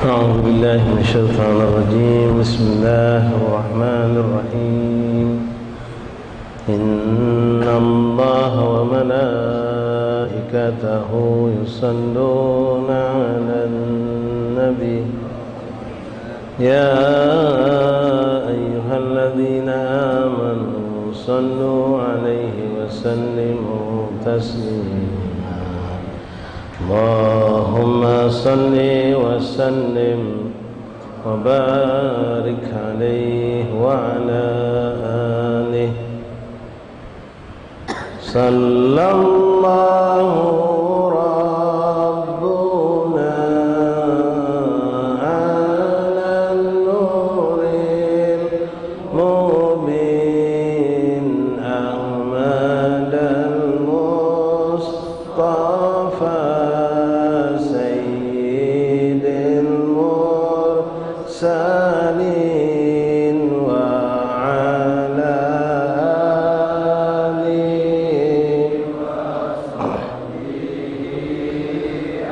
أعوذ بالله من الشيطان الرجيم. بسم الله الرحمن الرحيم. إن الله وملائكته يصلون على النبي يا أيها الذين آمنوا صلوا عليه وسلموا تسليما. اللهم صل وسلم وبارك عليه وعلى آله. صلى الله ربنا على النور المبين أحمد المصطفى سيد المرسلين وعلى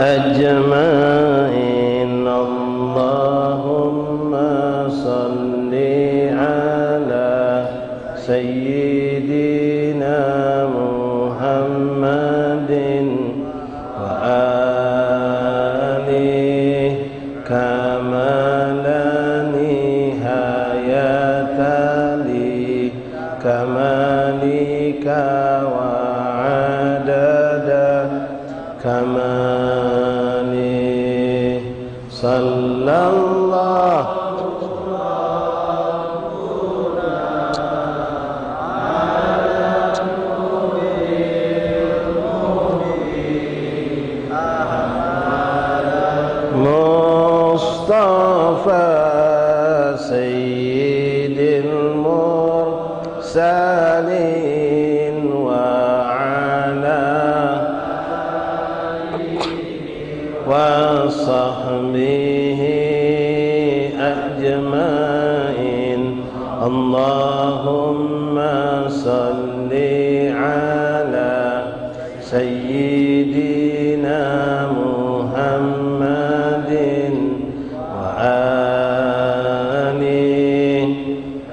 أجمعين. اللهم صل على سيدنا محمد وآله كما لا نهاية لكمالك وعدد كماله. صلى الله مصطفى سيد المرسلين وعلى وصحبه أجمعين. اللهم صل على سيدنا محمد وآله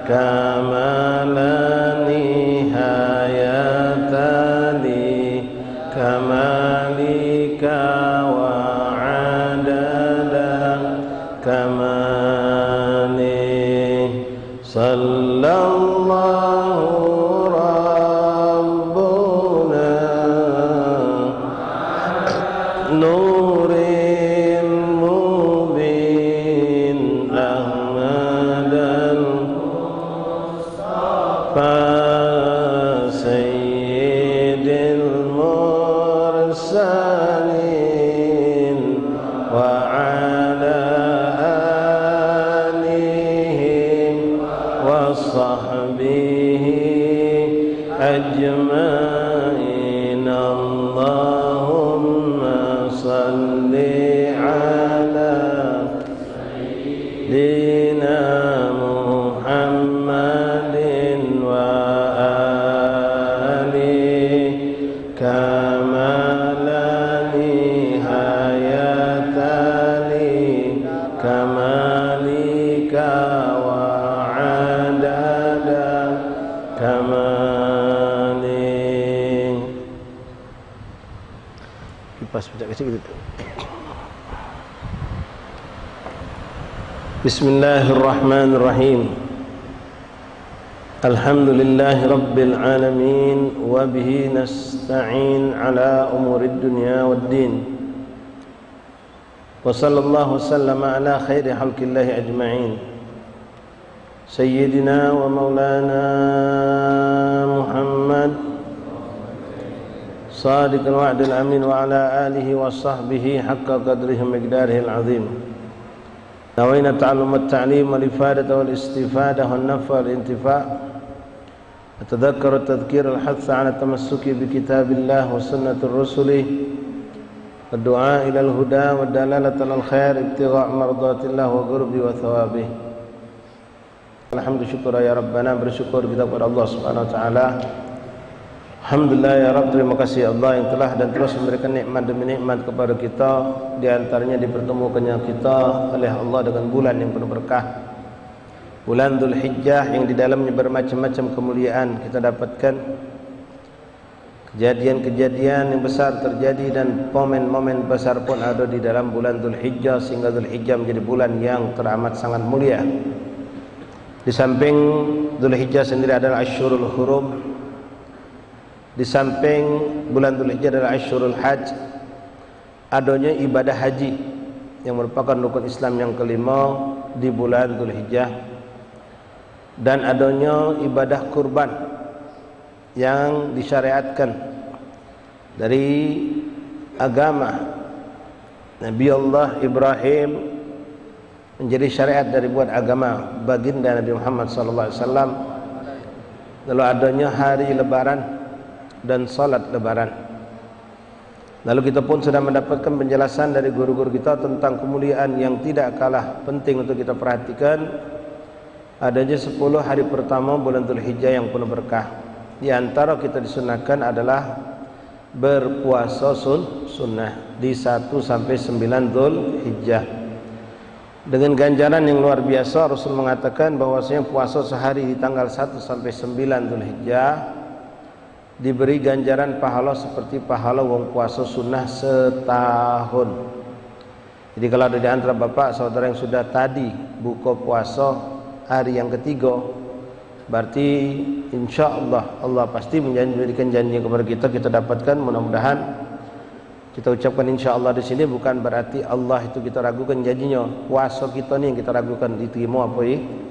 كما لا نهاية لكمالك وعدد كماله. صلى الله ربنا نور المبين أحمد المصطفى سيد المرسلين وعلى آله وصحبه أجمعين. اللهم صل على سيدنا محمد وآله كما لا نهاية لكمالك وعدد كماله. Kipas pecah kecil gitu. Bismillahirrahmanirrahim. Alhamdulillahi rabbil alamin wa bihi nasta'in ala umurid dunya waddin. Wa sallallahu wasallama ala khairi khalqillahi ajma'in. Sayyidina wa maulana Muhammad Sadiqul wa'dil amin wa ala alihi wa sahbihi haqqa qadrihi miqdarihi al-azim. Nawayna ta'allum at-ta'lim wal ifadah wal istifadah wan naf'a wal intifa'. Atadhakkaru at-tadhkir al-hath 'ala tamassuki bi kitabillah wa sunnatir rusulih. Ad-du'a ila al-huda wa dalalata al-khair ibtigha' mardatillah wa qurbi wa thawabih. Alhamdulillah syukur ya Rabbana, bersyukur kita kepada Allah Subhanahu wa taala Alhamdulillah ya Rabb, terima kasih Allah yang telah dan terus memberikan nikmat demi nikmat kepada kita. Di antaranya dipertemukannya kita oleh Allah dengan bulan yang penuh berkah, bulan Dzulhijjah, yang di dalamnya bermacam-macam kemuliaan kita dapatkan. Kejadian-kejadian yang besar terjadi dan momen-momen besar pun ada di dalam bulan Dzulhijjah, sehingga Dzulhijjah menjadi bulan yang teramat sangat mulia. Di samping Dzulhijjah sendiri adalah Asyhurul Hurum, di samping bulan Dzulhijjah adalah Asyhurul Hajj, adanya ibadah haji yang merupakan rukun Islam yang kelima di bulan Dzulhijjah, dan adanya ibadah kurban yang disyariatkan dari agama Nabi Allah Ibrahim, menjadi syariat dari buat agama baginda Nabi Muhammad SAW. Lalu adanya hari lebaran dan salat lebaran. Lalu kita pun sudah mendapatkan penjelasan dari guru-guru kita tentang kemuliaan yang tidak kalah penting untuk kita perhatikan. Adanya 10 hari pertama bulan Dzulhijjah yang penuh berkah. Di antara kita disunahkan adalah berpuasa sunnah di 1 sampai 9 Dzulhijjah. Dengan ganjaran yang luar biasa, Rasul mengatakan bahwasanya puasa sehari di tanggal 1 sampai 9 Dzulhijjah diberi ganjaran pahala seperti pahala wong puasa sunnah setahun. Jadi kalau ada di antara bapak saudara yang sudah tadi buka puasa hari yang ketiga, berarti insya Allah Allah pasti menjadikan janji kepada kita, kita dapatkan. Mudah-mudahan kita ucapkan insya Allah di sini bukan berarti Allah itu kita ragukan janjinya. Puasa kita nih yang kita ragukan diterima apa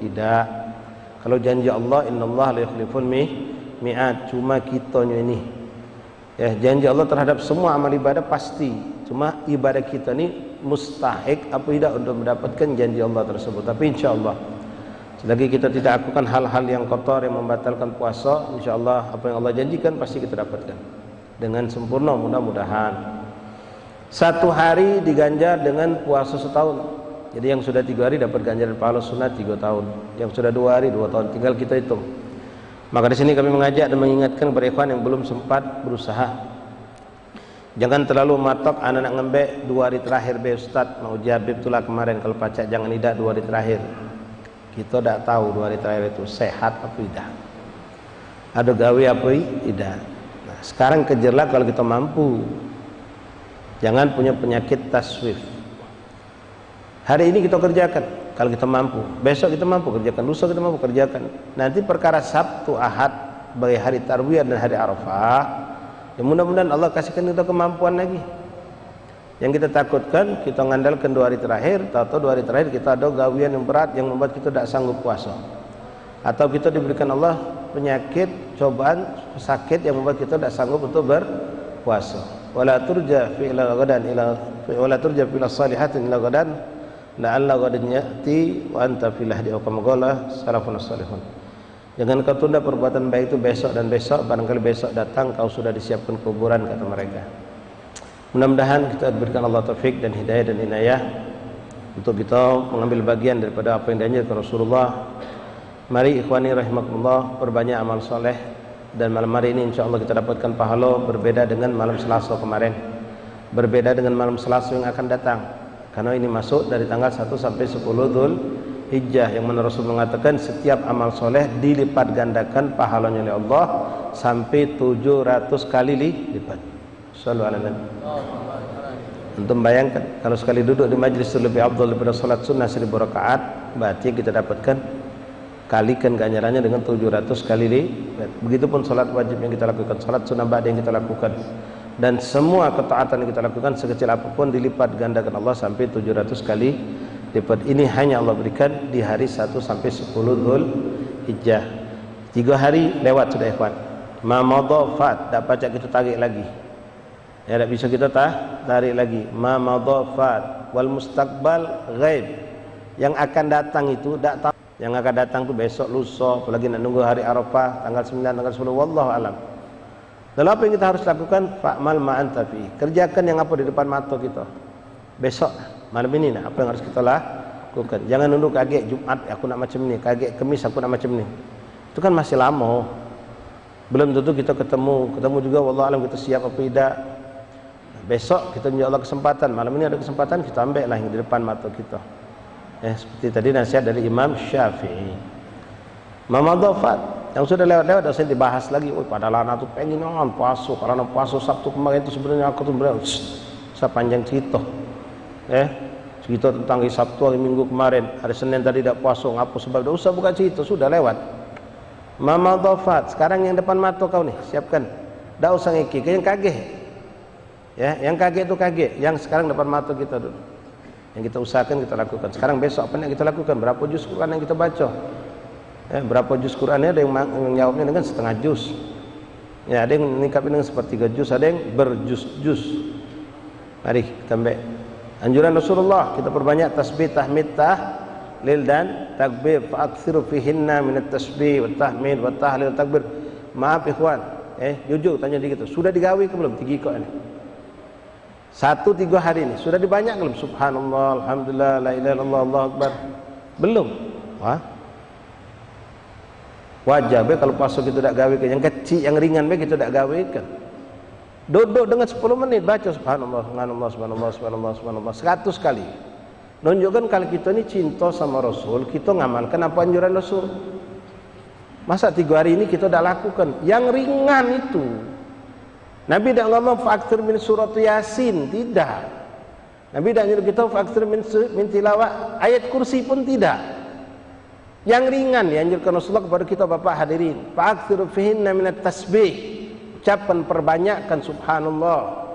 tidak. Kalau janji Allah, innallaha la yukhliful mi'ad, cuma kitanya ini ya, janji Allah terhadap semua amal ibadah pasti, cuma ibadah kita ini mustahik apa tidak untuk mendapatkan janji Allah tersebut. Tapi insya Allah selagi kita tidak lakukan hal-hal yang kotor yang membatalkan puasa, insya Allah apa yang Allah janjikan pasti kita dapatkan dengan sempurna, mudah-mudahan. 1 hari diganjar dengan puasa setahun. Jadi yang sudah 3 hari dapat ganjaran pahala sunat 3 tahun, yang sudah 2 hari 2 tahun, tinggal kita hitung. Maka di sini kami mengajak dan mengingatkan kepada ikhwan yang belum sempat berusaha, jangan terlalu matok anak-anak ngembek 2 hari terakhir be Ustaz, mau jabib itulah kemarin kalau pacak, jangan tidak 2 hari terakhir. Kita tidak tahu 2 hari terakhir itu sehat apa tidak, ada gawe apa tidak. Nah, sekarang kejarlah kalau kita mampu, jangan punya penyakit taswif. Hari ini kita kerjakan kalau kita mampu, besok kita mampu kerjakan, lusa kita mampu kerjakan. Nanti perkara Sabtu Ahad sebagai hari Tarwiyah dan hari Arafah, ya mudah-mudahan Allah kasihkan kita kemampuan lagi. Yang kita takutkan kita mengandalkan 2 hari terakhir, tahu-tahu 2 hari terakhir kita ada gawian yang berat yang membuat kita tidak sanggup puasa, atau kita diberikan Allah penyakit, cobaan, sakit yang membuat kita tidak sanggup untuk berpuasa. Wala turja fi ila ghadan ila wala turja fi salihatin ila ghadan la'alla ghadan ya'ti wa anta fil hadi wa kama qala salafun salihun. Jangan kau tunda perbuatan baik itu besok dan besok, barangkali besok datang kau sudah disiapkan kuburan, kata mereka. Mudah-mudahan kita diberikan Allah taufik dan hidayah dan inayah untuk kita mengambil bagian daripada apa yang dianjurkan Rasulullah. Mari ikhwani rahimakumullah, perbanyak amal soleh, dan malam hari ini insya Allah kita dapatkan pahala berbeda dengan malam Selasa kemarin, berbeda dengan malam Selasa yang akan datang, karena ini masuk dari tanggal 1 sampai 10 Dzulhijjah, yang mana Rasul mengatakan setiap amal soleh dilipat gandakan pahalanya oleh Allah sampai 700 kali lipat. Shallu ala Nabi. Untuk bayangkan kalau sekali duduk di majlis itu lebih afdal daripada salat sunnah 1000 rakaat, berarti kita dapatkan kalikan ganjarannya dengan 700 kali lipat. Begitupun salat wajib yang kita lakukan, salat sunnah ba'da yang kita lakukan, dan semua ketaatan yang kita lakukan sekecil apapun dilipat gandakan Allah sampai 700 kali lipat. Ini hanya Allah berikan di hari 1 sampai 10 Dzulhijjah. 3 hari lewat sudah ikhwan. Ma madha fat, tak pacak kita tarik lagi. Ya, tak bisa kita tarik lagi. Ma madha fat wal mustaqbal ghaib. Yang akan datang itu tak tahu. Yang akan datang itu besok, lusa, apalagi nak nunggu hari Arafah tanggal 9, tanggal 10, wallahu alam. Lalu apa yang kita harus lakukan? Fa'mal ma'anta fi. Kerjakan yang apa di depan mata kita. Besok, malam ini apa yang harus kita lakukan. Jangan nunggu kaget Jumat aku nak macam ni, kaget Kamis aku nak macam ni. Itu kan masih lama. Belum tentu kita ketemu juga wallahu alam kita siap apa tidak. Besok kita insya Allah kesempatan, malam ini ada kesempatan kita ambil lah yang di depan mata kita. Seperti tadi nasihat dari Imam Syafi'i. Mamadhafat yang sudah lewat-lewat dan saya dibahas lagi. Padahal anak tu pengen puasa, karena puasa Sabtu kemarin itu sebenarnya aku tu saya panjang cerita. Cerita tentang hari Sabtu, hari Minggu kemarin, hari Senin tadi tidak puasa, ngapa sebab tidak usah buka cerita, sudah lewat. Mamadhafat, sekarang yang depan mata kau nih, siapkan. Tidak usah ngeki, yang kaget. Yang kaget itu kaget, yang sekarang depan mata kita dulu. Yang kita usahakan kita lakukan. Sekarang besok apa yang kita lakukan? Berapa juz Quran yang kita baca? Berapa juz Qurannya? Ada yang menjawabnya dengan setengah juz. Ada yang meningkatkan dengan sepertiga juz, ada yang berjuz-juz. Mari kita ambil anjuran Rasulullah, kita perbanyak tasbih, tahmid, tahlil dan takbir. Fa'aksiru fihinna minat tasbih wa tahmid wa tahlil takbir. Maaf ikhwan, jujur tanya dikit, sudah digawe ke belum 3 ikut ini? 1-3 hari ini sudah dibanyak belum? Subhanallah, alhamdulillah, la ilaha illallah, Allahu akbar. Belum? Wajar be kalau puasa kita tidak gawe yang kecil, yang ringan be kita tidak gawe kan. Duduk dengan 10 menit baca subhanallah, subhanallah, subhanallah, subhanallah, subhanallah 100 kali. Menunjukkan kalau kita ini cinta sama Rasul, kita ngamalkan apa anjuran Rasul. Masa 3 hari ini kita tidak lakukan yang ringan itu? Nabi tidak ngomong faktir min surat Yasin, tidak. Nabi tidak nyuruh kita faktir min tilawah ayat kursi pun tidak. Yang ringan dianjurkan Rasulullah kepada kita bapak hadirin. Faktir fihinna minat tasbih, ucapan perbanyakkan subhanallah,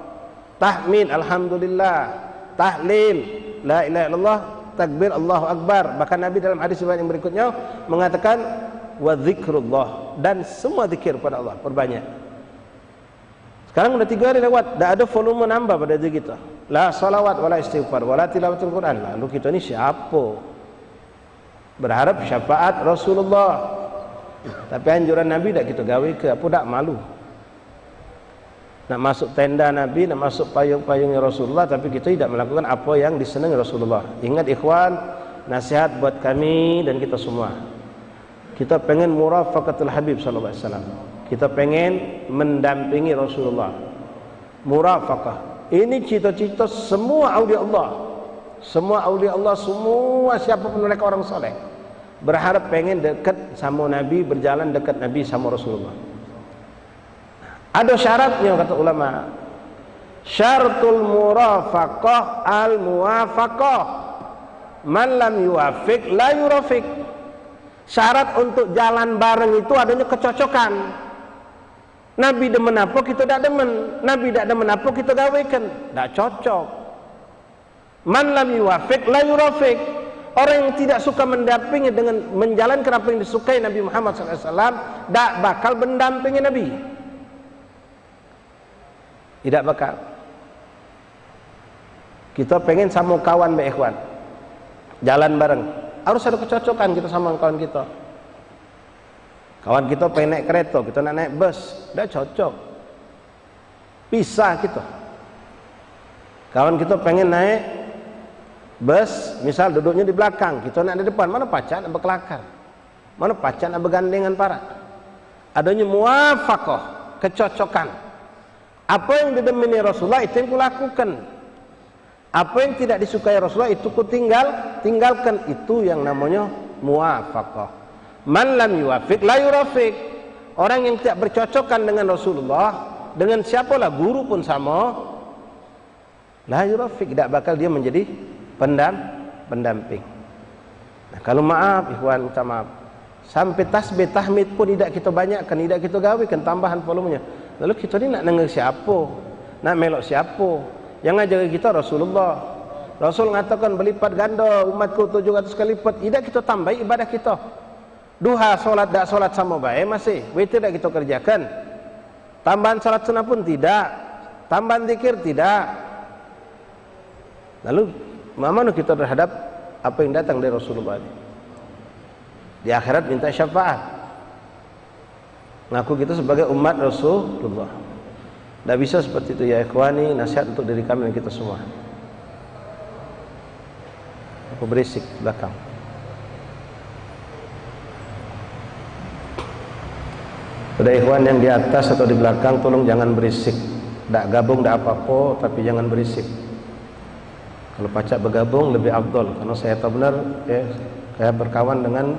tahmid alhamdulillah, tahlil la ilaha illallah, takbir Allahu akbar. Bahkan Nabi dalam hadis yang berikutnya mengatakan wa zikrullah, dan semua zikir pada Allah perbanyak. Sekarang udah 3 hari lewat, tidak ada volume nambah pada diri kita. La salawat, wala istighfar, wala tilawatul Quran. Lalu kita ini siapa? Berharap syafaat Rasulullah. Tapi anjuran Nabi tidak kita gawe ke, apa tak malu. Nak masuk tenda Nabi, nak masuk payung-payungnya Rasulullah, tapi kita tidak melakukan apa yang disenangi Rasulullah. Ingat ikhwan, nasihat buat kami dan kita semua. Kita pengen murafaqatul Habib sallallahu alaihi wasallam. Kita pengen mendampingi Rasulullah. Murafaqah. Ini cita-cita semua aulia Allah. Semua aulia Allah, semua siapapun mereka orang soleh, berharap pengen dekat sama Nabi, berjalan dekat Nabi sama Rasulullah. Ada syaratnya kata ulama. Syaratul murafaqah al-muwafaqah. Man lam yuwafiq la yurafiq. Syarat untuk jalan bareng itu adanya kecocokan. Nabi demen apa kita tidak demen, Nabi tidak demen apa kita gawekan, tidak cocok. Man lam yuwafiq la yurafiq. Orang yang tidak suka mendampingi dengan menjalankan apa yang disukai Nabi Muhammad SAW, tidak bakal mendampingi Nabi. Tidak bakal. Kita pengen sama kawan ikhwan, jalan bareng, harus ada kecocokan kita sama kawan kita. Kawan kita pengen naik kereta, kita nak naik bus, tidak cocok, pisah kita. Kawan kita pengen naik bus, misal duduknya di belakang, kita nak di depan, mana pacar nak berkelakar, mana pacar nak bergandengan para. Adanya muwafaqah, kecocokan. Apa yang didemeni Rasulullah itu yang kulakukan. Apa yang tidak disukai Rasulullah itu ku tinggalkan. Itu yang namanya muwafaqah. Man lam yuwafiq la yurafiq. Orang yang tidak bercocokan dengan Rasulullah, dengan siapalah guru pun sama, la yurafiq, tidak bakal dia menjadi pendamping. Nah, kalau maaf ikhwan, minta maaf, sampai tasbih tahmid pun tidak kita banyakkan, tidak kita gawekan tambahan volumenya. Lalu kita ni nak dengar siapa, nak melok siapa? Yang ngajar kita Rasulullah. Rasul mengatakan berlipat ganda umatku 700 kali lipat. Tidak kita tambah ibadah kita. Duha solat tak solat sama baik masih. Witir tak kita kerjakan. Tambahan solat sunnah pun tidak. Tambahan zikir tidak. Lalu mana kita terhadap apa yang datang dari Rasulullah ini? Di akhirat minta syafaat. Ngaku kita sebagai umat Rasulullah. Tidak bisa seperti itu ya ikhwani. Nasihat untuk diri kami dan kita semua. Aku berisik belakang. Kepada ikhwan yang di atas atau di belakang, tolong jangan berisik. Tak gabung tak apa-apa, tapi jangan berisik. Kalau pacak bergabung lebih afdol, karena saya tahu benar saya berkawan dengan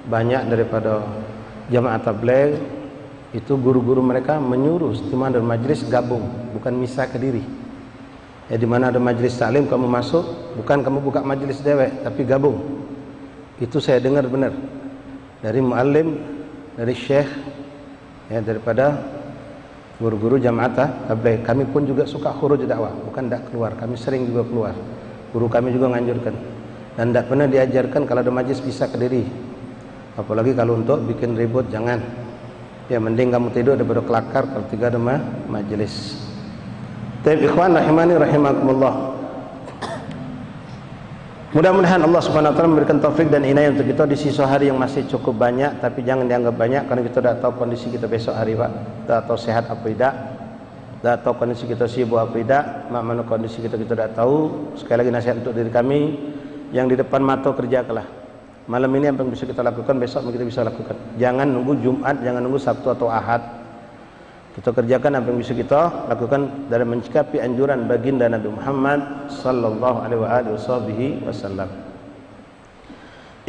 banyak daripada jamaah tabligh itu, guru-guru mereka menyuruh setiap ada majlis gabung, bukan misah ke diri. Di mana ada majlis taklim kamu masuk, bukan kamu buka majlis dewek, tapi gabung. Itu saya dengar benar dari muallim, dari syekh, daripada guru-guru jamaah tabligh. Kami pun juga suka khuruj dakwah, bukan tak keluar. Kami sering juga keluar. Guru kami juga nganjurkan, dan tak pernah diajarkan kalau ada majlis bisa ke diri. Apalagi kalau untuk bikin ribut, jangan. Ya mending kamu tidur daripada kelakar kalau tiga ada majlis. Taib ikhwan rahimani rahimakumullah. Mudah-mudahan Allah Subhanahu wa taala memberikan taufik dan inayah untuk kita di sisa hari yang masih cukup banyak, tapi jangan dianggap banyak karena kita tidak tahu kondisi kita besok hari, Pak. Tidak tahu sehat apa tidak. Tidak tahu kondisi kita sibuk apa tidak. Mana kondisi kita tidak tahu. Sekali lagi nasihat untuk diri kami, yang di depan mata kerjakanlah. Malam ini apa yang bisa kita lakukan, besok kita bisa lakukan. Jangan nunggu Jumat, jangan nunggu Sabtu atau Ahad. Kita kerjakan apa yang bisa kita lakukan dalam mencikapi anjuran baginda Nabi Muhammad sallallahu alaihi wasallam.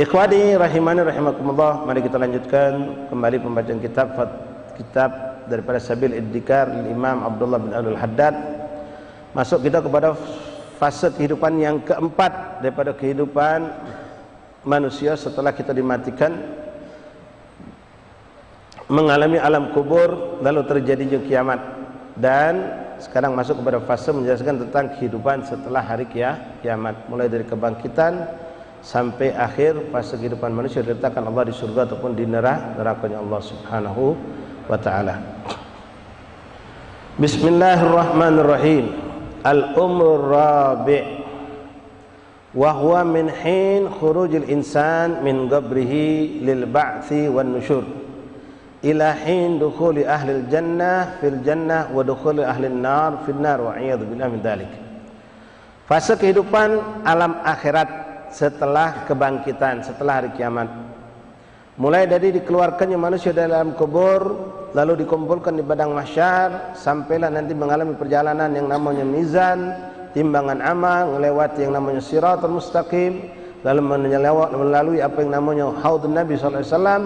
Ikhwani rahimani rahimakumullah, mari kita lanjutkan kembali pembacaan kitab daripada Sabil Iddikar Imam Abdullah bin Abdul Haddad. Masuk kita kepada fase kehidupan yang keempat daripada kehidupan manusia setelah kita dimatikan, mengalami alam kubur, lalu terjadinya kiamat. Dan sekarang masuk kepada fase menjelaskan tentang kehidupan setelah hari kiamat, mulai dari kebangkitan sampai akhir fase kehidupan manusia diletakkan Allah di surga ataupun di nerakanya Allah Subhanahu wa ta'ala. Bismillahirrahmanirrahim. Al-umrul rabi' wa huwa min hin khurujil insan min qabrihi lil ba'thi wan nusyur ila hin dukhuli ahli jannah fil jannah wa dukhuli ahli nar fil nar wa a'yadzu billahi min dzalik. Fase kehidupan alam akhirat setelah kebangkitan, setelah hari kiamat. Mulai dari dikeluarkannya manusia dari alam kubur, lalu dikumpulkan di padang mahsyar, sampailah nanti mengalami perjalanan yang namanya mizan, timbangan amal, melewati yang namanya siratal mustaqim, lalu melalui apa yang namanya haudun Nabi sallallahu alaihi wasallam,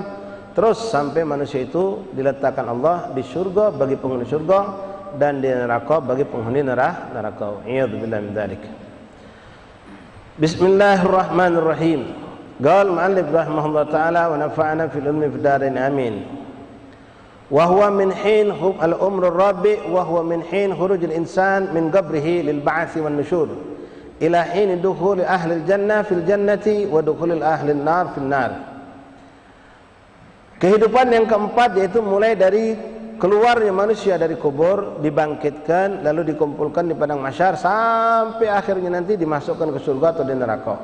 terus sampai manusia itu diletakkan Allah di surga bagi penghuni surga dan di neraka bagi penghuni neraka. A'udzubillahi min dzalik. Bismillahirrahmanirrahim. Qala al-mu'allif rahimahullah ta'ala wa nafa'ana fil ilmi fid darain amin. Wa huwa min hin al-umr ar-rabi' wa huwa min hin khuruj al-insan min qabrihi lil ba'th wan nusyur ila hin dukhul ahli al-jannah fil jannati wa dukhul ahli an-nar fil nar. Kehidupan yang keempat yaitu mulai dari keluarnya manusia dari kubur, dibangkitkan, lalu dikumpulkan di padang mahsyar sampai akhirnya nanti dimasukkan ke surga atau di neraka.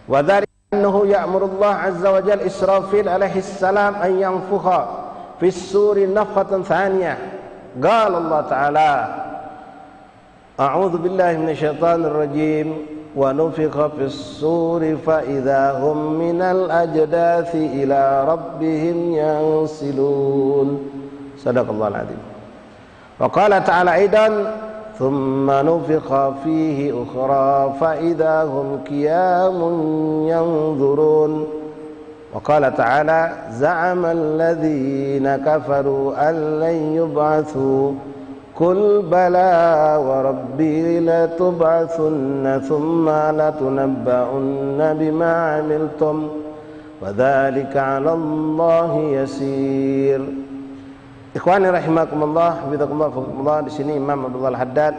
Wa dzalika annahu ya'murullah azza wa jalla Israfil alaihi salam an yanfukha fi as-suri nafkhatan thaniyah. Qala Allah ta'ala a'udzu billahi minasy syaithanir rajim wa nufikha fi as-suri fa idza hum minal ajdathi ila rabbihim yansilun. Sadaqallahul azim. Wa qala ta'ala aidan thumma nufikha fihi ukhra fa idza hum qiyamun yanzurun. Wa qala ta'ala za'ama alladhina kafaru an lan yub'atsu qul bala wa rabbi latub'atsunna thumma latunabba'unna bima 'amiltum wa dzalika 'ala Allahi yasir. Ikhwani rahimakumullah, hafizakumullah, di sini Imam Abdullah Haddad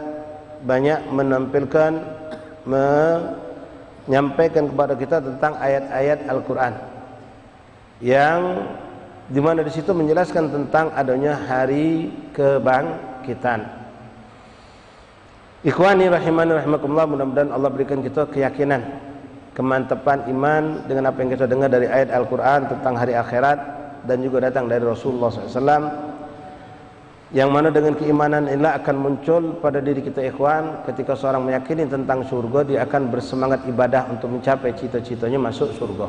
banyak menampilkan, menyampaikan kepada kita tentang ayat-ayat Al-Qur'an yang dimana di situ menjelaskan tentang adanya hari kebangkitan. Ikhwani rahimani rahimakumullah, mudah-mudahan Allah berikan kita keyakinan, kemantapan iman dengan apa yang kita dengar dari ayat Al-Qur'an tentang hari akhirat dan juga datang dari Rasulullah SAW, yang mana dengan keimanan inilah akan muncul pada diri kita ikhwan. Ketika seorang meyakini tentang surga, dia akan bersemangat ibadah untuk mencapai cita-citanya masuk surga.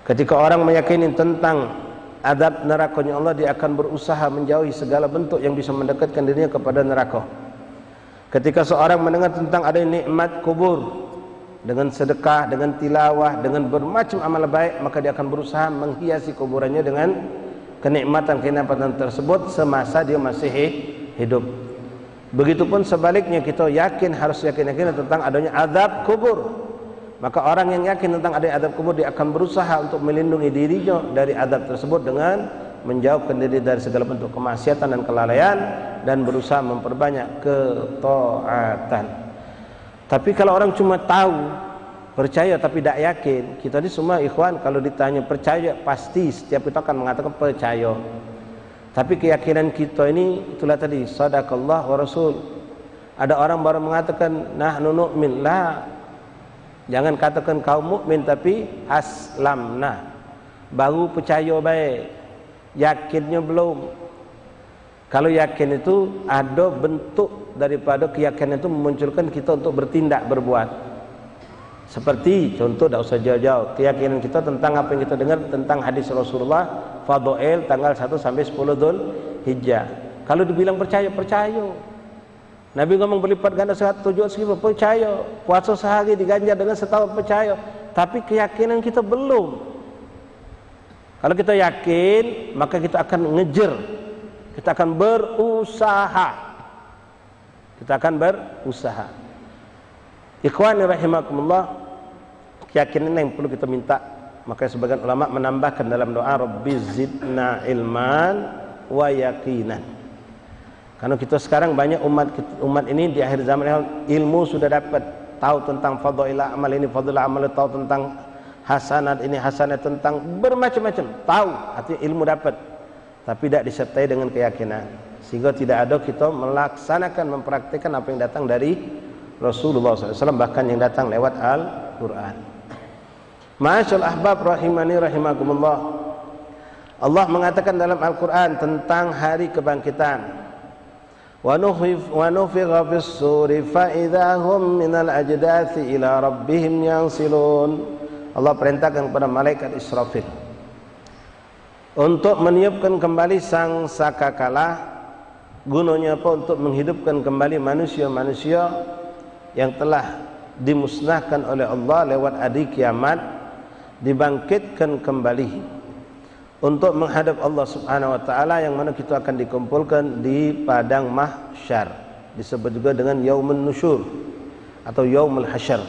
Ketika orang meyakini tentang adab nerakanya Allah, dia akan berusaha menjauhi segala bentuk yang bisa mendekatkan dirinya kepada neraka. Ketika seorang mendengar tentang ada nikmat kubur, dengan sedekah, dengan tilawah, dengan bermacam amal baik, maka dia akan berusaha menghiasi kuburannya dengan kenikmatan-kenikmatan tersebut semasa dia masih hidup. Begitupun sebaliknya, kita harus yakin tentang adanya azab kubur. Maka orang yang yakin tentang adanya azab kubur, dia akan berusaha untuk melindungi dirinya dari azab tersebut dengan menjauhkan diri dari segala bentuk kemaksiatan dan kelalaian, dan berusaha memperbanyak ketaatan. Tapi kalau orang cuma tahu, percaya tapi tidak yakin, kita ini semua ikhwan kalau ditanya percaya, pasti setiap kita akan mengatakan percaya. Tapi keyakinan kita ini, itulah tadi, sadaqallah wa rasul. Ada orang baru mengatakan nahnu nu'min, la, jangan katakan kaum mukmin, tapi aslamna, baru percaya baik, yakinnya belum. Kalau yakin itu ada bentuk daripada keyakinan itu memunculkan kita untuk bertindak, berbuat. Seperti contoh, tidak usah jauh-jauh, keyakinan kita tentang apa yang kita dengar tentang hadis Rasulullah Fadail tanggal 1 sampai 10 Dzulhijjah. Kalau dibilang percaya, percaya. Nabi ngomong berlipat ganda 107 percaya. Puasa sehari diganjar dengan setahun, percaya. Tapi keyakinan kita belum. Kalau kita yakin, maka kita akan ngejar, kita akan berusaha. Kita akan berusaha. Ikhwani rahimakumullah, keyakinan yang perlu kita minta. Makanya sebagian ulama menambahkan dalam doa, Rabbi zidna ilman wa yaqinan. Karena kita sekarang banyak umat ini di akhir zaman, ilmu sudah dapat, tahu tentang fadailah amal ini, fadailah amal, tahu tentang hasanat ini, hasanat, tentang bermacam-macam, tahu, artinya ilmu dapat, tapi tidak disertai dengan keyakinan, sehingga tidak ada kita melaksanakan, mempraktikkan apa yang datang dari Rasulullah SAW, bahkan yang datang lewat Al-Quran. Ma'asyal ahbab rahimani rahimakumullah, Allah mengatakan dalam Al-Quran tentang hari kebangkitan, wa nufikha fis suri fa idza hum minal ajdathi ila rabbihim yansilun. Allah perintahkan kepada malaikat Israfil untuk meniupkan kembali sang sakakala. Gunanya apa? Untuk menghidupkan kembali manusia-manusia yang telah dimusnahkan oleh Allah lewat hari kiamat, dibangkitkan kembali untuk menghadap Allah Subhanahu wa taala, yang mana kita akan dikumpulkan di padang mahsyar, disebut juga dengan yaumun nusyur atau yaumul hasyr.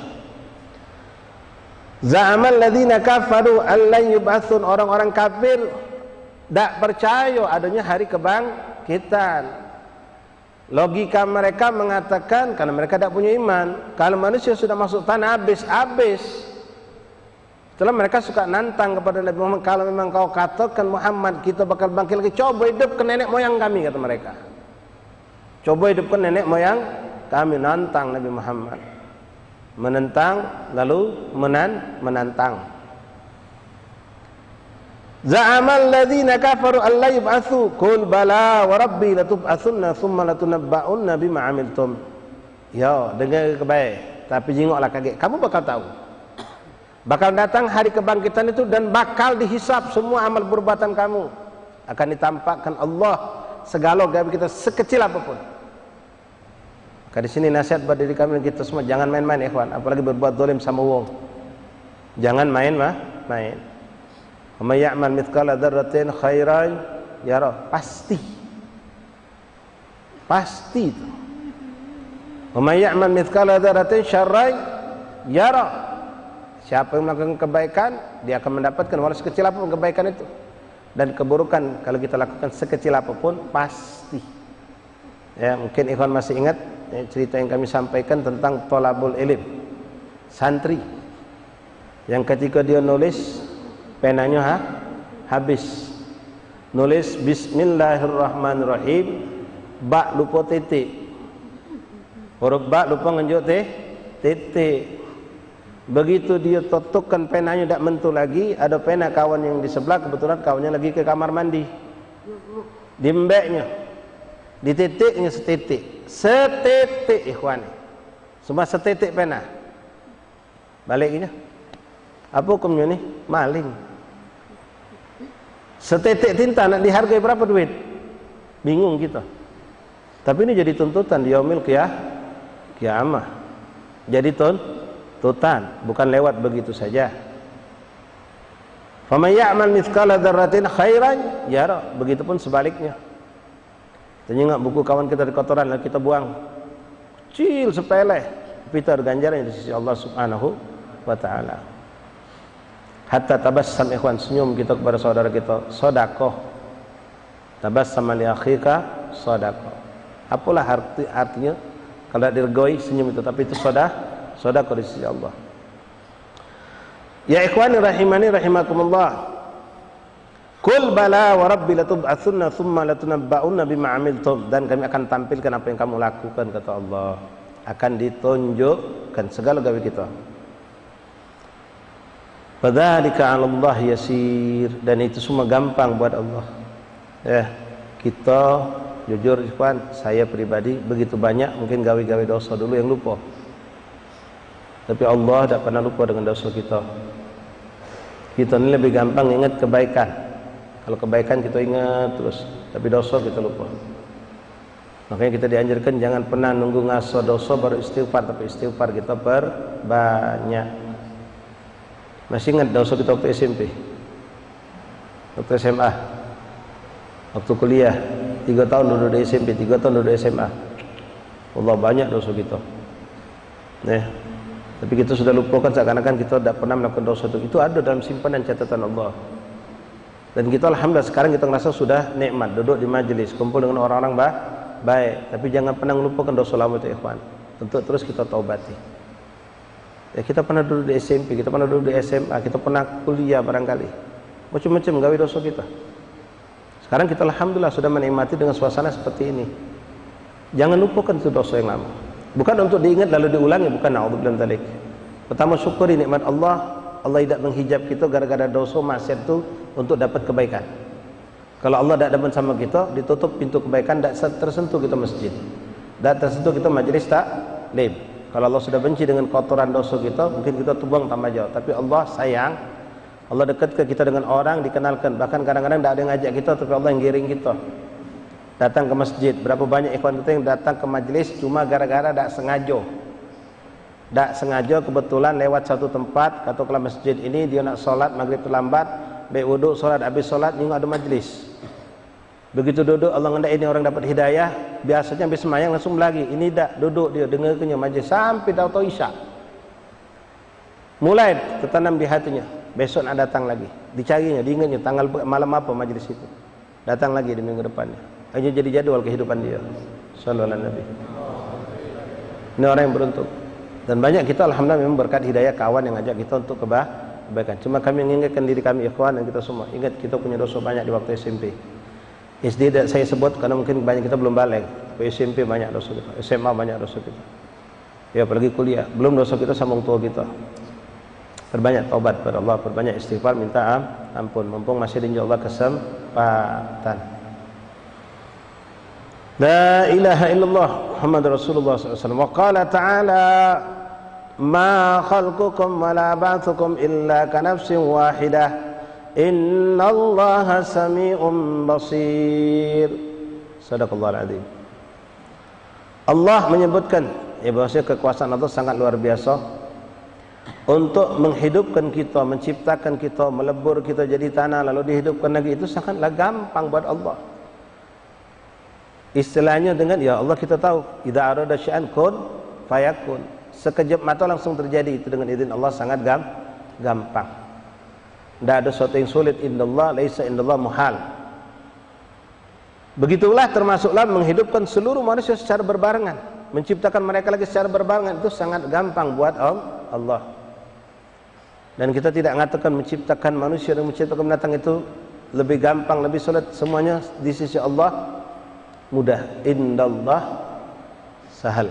Za'amal ladzina kafaru allan yub'atsun, orang-orang kafir tidak percaya adanya hari kebangkitan. Logika mereka mengatakan, karena mereka tidak punya iman, kalau manusia sudah masuk tanah habis. Setelah mereka suka nantang kepada Nabi Muhammad, kalau memang kau katakan Muhammad kita bakal bangkit lagi, coba hidupkan nenek moyang kami, kata mereka. Coba hidupkan nenek moyang kami. Nantang Nabi Muhammad, menentang lalu menantang. Za'amal ladzina kafaru alla yub'atsu qul bala wa rabbi latub'atsunna tsumma latunabba'unna bima 'amiltum. Ya, dengar baik, tapi jingoklah kaget. Kamu bakal tahu. Bakal datang hari kebangkitan itu dan bakal dihisap semua amal perbuatan kamu. Akan ditampakkan Allah segala gaib kita sekecil apapun. Maka di sini nasihat buat diri kami dan kita semua, jangan main-main ikhwan, apalagi berbuat zalim sama wong. Jangan main. Wa may ya'mal mithqala dzarratin khairan yara, pasti itu. Wa may ya'mal mithqala dzarratin syarran yara, siapa yang melakukan kebaikan dia akan mendapatkan walau sekecil apapun kebaikan itu, dan keburukan kalau kita lakukan sekecil apapun pasti. Ya, mungkin ikhwan masih ingat cerita yang kami sampaikan tentang thalabul ilm, santri yang ketika dia nulis penanya habis, nulis bismillahirrahmanirrahim, ba lupa titik, huruf ba lupa nganjuk titik. Begitu dia totukkan penanya tidak mentu lagi, ada pena kawan yang di sebelah, kebetulan kawannya lagi ke kamar mandi, dimbeknya, di titiknya setitik ikhwan, cuma setitik pena, baliknya apa hukumnya nih? Maling. Setetek tinta nak dihargai berapa duit? Bingung kita. Tapi ini jadi tuntutan di yaumil kiamah. Jadi tuntutan, bukan lewat begitu saja. Faman ya'mal mithqala dzarratin khairan yara. Begitupun sebaliknya. Kita ingat buku kawan kita di kotoran lalu kita buang. Kecil sepele, tapi itu ada ganjaran di sisi Allah Subhanahu wa taala. Hatta tabassam ikhwan, senyum kita kepada saudara kita, sedekah. Tabassam li akhika sedekah. Apalah artinya kalau dirgoi senyum itu, tapi itu sedekah di sisi Allah. Ya ikhwani rahimani rahimakumullah. Qul bala wa rabbi latub'atsunna tsumma latunabba'unna bima 'amiltum, dan kami akan tampilkan apa yang kamu lakukan, kata Allah. Akan ditunjukkan segala gawe kita. Fadzalika 'ala Allah yasir, dan itu semua gampang buat Allah. Ya, kita jujur ikhwan, saya pribadi begitu banyak mungkin gawe-gawe dosa dulu yang lupa. Tapi Allah tidak pernah lupa dengan dosa kita. Kita ini lebih gampang ingat kebaikan. Kalau kebaikan kita ingat terus, tapi dosa kita lupa. Makanya kita dianjurkan jangan pernah nunggu ngaso dosa baru istighfar, tapi istighfar kita perbanyak. Masih ingat dosa kita waktu SMP, waktu SMA, waktu kuliah, 3 tahun duduk di SMP, 3 tahun duduk di SMA. Allah, banyak dosa kita. Tapi kita sudah lupakan seakan-akan kita tidak pernah melakukan dosa itu. Itu ada dalam simpanan catatan Allah. Dan kita alhamdulillah sekarang kita merasa sudah nikmat duduk di majelis, kumpul dengan orang-orang baik. Tapi jangan pernah melupakan dosa lama itu ikhwan. Untuk terus kita taubati. Ya, kita pernah duduk di SMP, kita pernah duduk di SMA, kita pernah kuliah barangkali. Macam-macam gawe dosa kita. Sekarang kita alhamdulillah sudah menikmati dengan suasana seperti ini. Jangan lupakan itu dosa yang lama. Bukan untuk diingat lalu diulangi, bukan, na'udzubillah min dzalik. Pertama syukuri nikmat Allah. Allah tidak menghijab kita gara-gara dosa maksiat itu untuk dapat kebaikan. Kalau Allah tidak dapat sama kita, ditutup pintu kebaikan, tidak tersentuh kita masjid, tidak tersentuh kita majelis taklim. Kalau Allah sudah benci dengan kotoran dosa kita, mungkin kita buang tambah jauh. Tapi Allah sayang, Allah dekat ke kita dengan orang, dikenalkan. Bahkan kadang-kadang tidak ada yang ngajak kita, tapi Allah yang giring kita datang ke masjid. Berapa banyak ikhwan kita yang datang ke majelis cuma gara-gara tidak sengaja. Tidak sengaja kebetulan lewat satu tempat, katakanlah masjid ini dia nak solat maghrib terlambat, baik wuduk, solat, habis solat, ini ada majelis. Begitu duduk, Allah ngendak ini orang dapat hidayah, biasanya habis semayang langsung lagi. Ini tak duduk dia dengarnya majelis sampai tahu isya. Mulai tertanam di hatinya, besok nak datang lagi. Dicarinya, diingatnya tanggal malam apa majelis itu. Datang lagi di minggu depannya. Hanya jadi jadwal kehidupan dia. Sallallahu alaihi Nabi. Ini orang yang beruntung. Dan banyak kita alhamdulillah memang berkat hidayah kawan yang ngajak kita untuk kebaikan. Cuma kami mengingatkan diri kami ikhwan dan kita semua. Ingat kita punya dosa banyak di waktu SMP. SD tidak saya sebut karena mungkin banyak kita belum balik. SMP banyak dosa kita, SMA banyak dosa kita. Ya apalagi kuliah, belum dosa kita sama orang tua kita. Perbanyak taubat kepada Allah, perbanyak istighfar, minta ampun. Mumpung masih di Allah kesempatan. La ilaha illallah Muhammad Rasulullah SAW. Wa qala ta'ala ma khalqukum wa la ba'thukum illa ka nafsin wahidah. Innallaha sami'un basir. Sadaqallahul azim. Allah menyebutkan bahwasanya kekuasaan Allah sangat luar biasa untuk menghidupkan kita, menciptakan kita, melebur kita jadi tanah lalu dihidupkan lagi. Itu sangatlah gampang buat Allah. Istilahnya dengan ya Allah kita tahu idza arada syai'an kun fayakun. Sekejap mata langsung terjadi, itu dengan izin Allah sangat gampang. Tidak ada sesuatu yang sulit. Indallah laisa indallah muhal. Begitulah termasuklah menghidupkan seluruh manusia secara berbarengan, menciptakan mereka lagi secara berbarengan. Itu sangat gampang buat Allah. Dan kita tidak mengatakan menciptakan manusia dan menciptakan binatang itu lebih gampang, lebih sulit. Semuanya di sisi Allah mudah. Indallah sahal.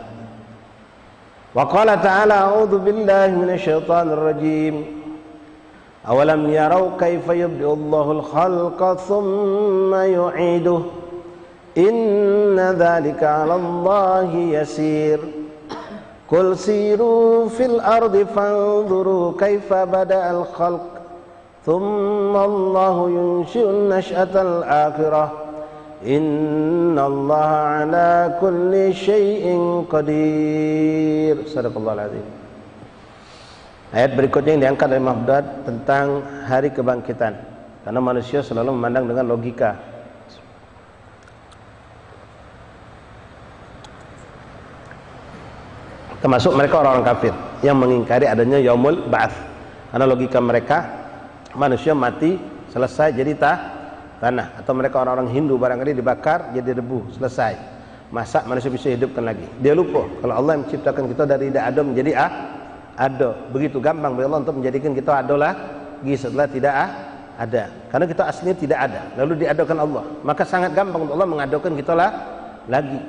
Wa qala ta'ala a'udzu billahi minasyaitonir rajim. Awalam yarau kaifa yabdi'u Allahul khalqa thumma yu'iduhu inna dzalika 'ala Allahi yasir. Qul siru fil ardi fanzuru kaifa bada'al khalq thumma Allahu yunshi'un nash'atal akhirah innallaha ala kulli syai'in qadir. Sadaqallahul azim. Ayat berikutnya yang diangkat oleh Mahmud tentang hari kebangkitan, karena manusia selalu memandang dengan logika. Termasuk mereka orang-orang kafir yang mengingkari adanya yaumul ba'ats. Karena logika mereka, manusia mati selesai jadi tanah, atau mereka orang-orang Hindu barangkali dibakar jadi debu, selesai. Masa manusia bisa hidupkan lagi? Dia lupa kalau Allah yang menciptakan kita dari tidak ada menjadi ada. Begitu gampang bagi Allah untuk menjadikan kita ada lagi setelah tidak ada. Karena kita aslinya tidak ada, lalu diadakan Allah. Maka sangat gampang untuk Allah mengadakan kita lagi.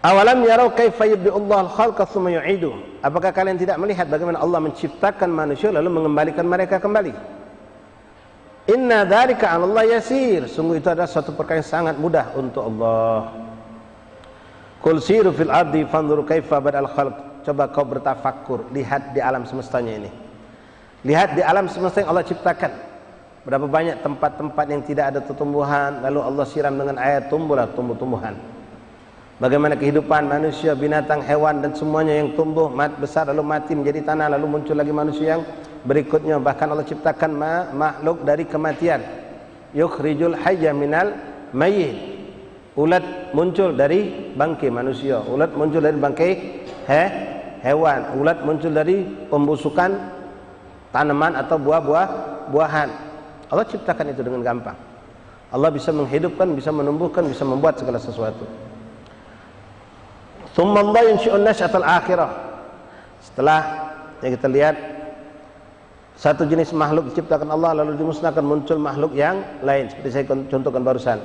Awalam yarau kaifa yubdi'ullahu al-khalqa tsumma yu'idu. Apakah kalian tidak melihat bagaimana Allah menciptakan manusia lalu mengembalikan mereka kembali? Inna dzalika 'ala Allah yasir. Sungguh itu adalah suatu perkara yang sangat mudah untuk Allah. Qul siru fil ardi fanzuru kaifa bada'al khalq. Coba kau bertafakur, lihat di alam semestanya ini. Lihat di alam semesta yang Allah ciptakan. Berapa banyak tempat-tempat yang tidak ada tumbuhan, lalu Allah siram dengan air, tumbuhlah tumbuh-tumbuhan. Bagaimana kehidupan manusia, binatang, hewan dan semuanya yang tumbuh besar lalu mati menjadi tanah, lalu muncul lagi manusia yang berikutnya. Bahkan Allah ciptakan makhluk dari kematian. Yukhrijul hayya minal mayyit. Ulat muncul dari bangkai manusia, ulat muncul dari bangkai hewan, ulat muncul dari pembusukan tanaman atau buah-buahan. Allah ciptakan itu dengan gampang. Allah bisa menghidupkan, bisa menumbuhkan, bisa membuat segala sesuatu. Tsumma Allah yunshi'un nash'atal akhirah. Setelah yang kita lihat satu jenis makhluk diciptakan Allah lalu dimusnahkan, muncul makhluk yang lain seperti saya contohkan barusan.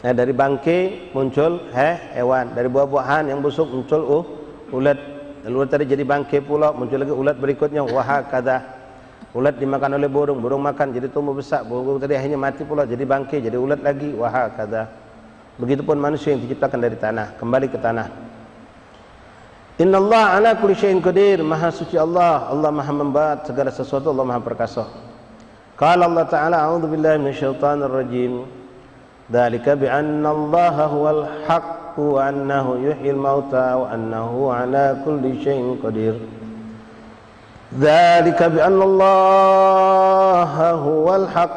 Nah, dari bangkai muncul hewan, dari buah-buahan yang busuk muncul ulat, lalu ulat tadi jadi bangkai pula, muncul lagi ulat berikutnya, wahakadha. Ulat dimakan oleh burung, burung makan jadi tumbuh besar, burung tadi akhirnya mati pula jadi bangkai, jadi ulat lagi, wahakadha. Begitupun manusia yang diciptakan dari tanah, kembali ke tanah. Innallaha ala kulli syai'in qadir. Maha suci Allah, Allah maha membuat segala sesuatu, Allah maha perkasa. Qala Allah Ta'ala, a'udzu billahi minasyaitonir rajim. Dzalika bi anna Allaha huwal haqq wa annahu yuhyil mauta wa annahu ala kulli syai'in qadir. Dzalika bi anna Allaha huwal haqq.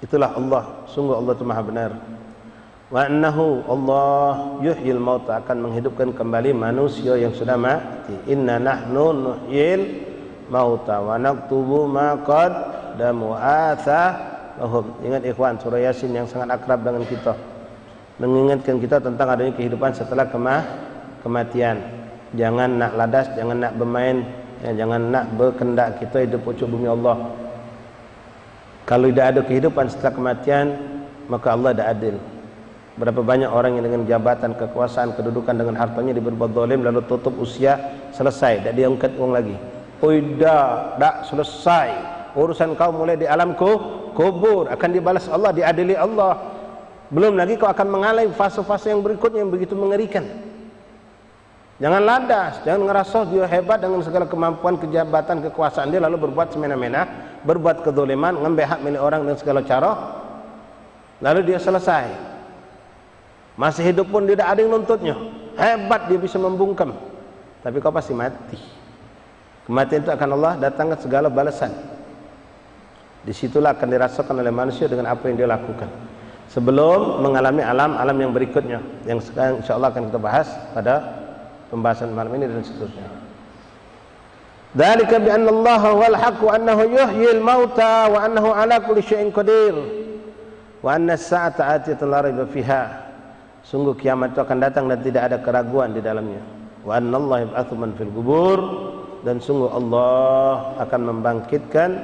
Itulah Allah, sungguh Allah itu maha benar. Wa annahu Allah yuhyil mauta, akan menghidupkan kembali manusia yang sudah mati. Inna nahnu nuhyil mauta wa naktubu ma qaddamu athahum. Ingat ikhwan, surah Yasin yang sangat akrab dengan kita, mengingatkan kita tentang adanya kehidupan setelah kematian. Jangan nak ladas, jangan nak bermain, jangan nak berkendak kita hidup pucuk bumi Allah. Kalau tidak ada kehidupan setelah kematian, maka Allah tidak adil. Berapa banyak orang yang dengan jabatan, kekuasaan, kedudukan, dengan hartanya berbuat zalim lalu tutup usia, selesai, tidak diangkat uang lagi. Oh dah selesai urusan kau mulai di alam kubur, akan dibalas Allah, diadili Allah. Belum lagi kau akan mengalami fase-fase yang berikutnya yang begitu mengerikan. Jangan ladas, jangan ngerasa dia hebat dengan segala kemampuan, kejabatan, kekuasaan dia lalu berbuat semena-mena, berbuat kezaliman, ngambil hak milik orang dengan segala cara, lalu dia selesai. Masih hidup pun tidak ada yang nuntutnya. Hebat dia bisa membungkam. Tapi kau pasti mati. Kematian itu akan Allah datangkan segala balasan. Disitulah akan dirasakan oleh manusia dengan apa yang dia lakukan. Sebelum mengalami alam-alam yang berikutnya, yang sekarang insyaAllah akan kita bahas pada pembahasan malam ini dan seterusnya. Dzalika bi anna Allaha huwal haqq wa annahu yuhyil mauta wa annahu ala kulli syai'in qadir wa anna as-sa'ata atiyatun la raiba fiha. Sungguh kiamat itu akan datang dan tidak ada keraguan di dalamnya. Wa annallaha yab'atsu man fil qubur, dan sungguh Allah akan membangkitkan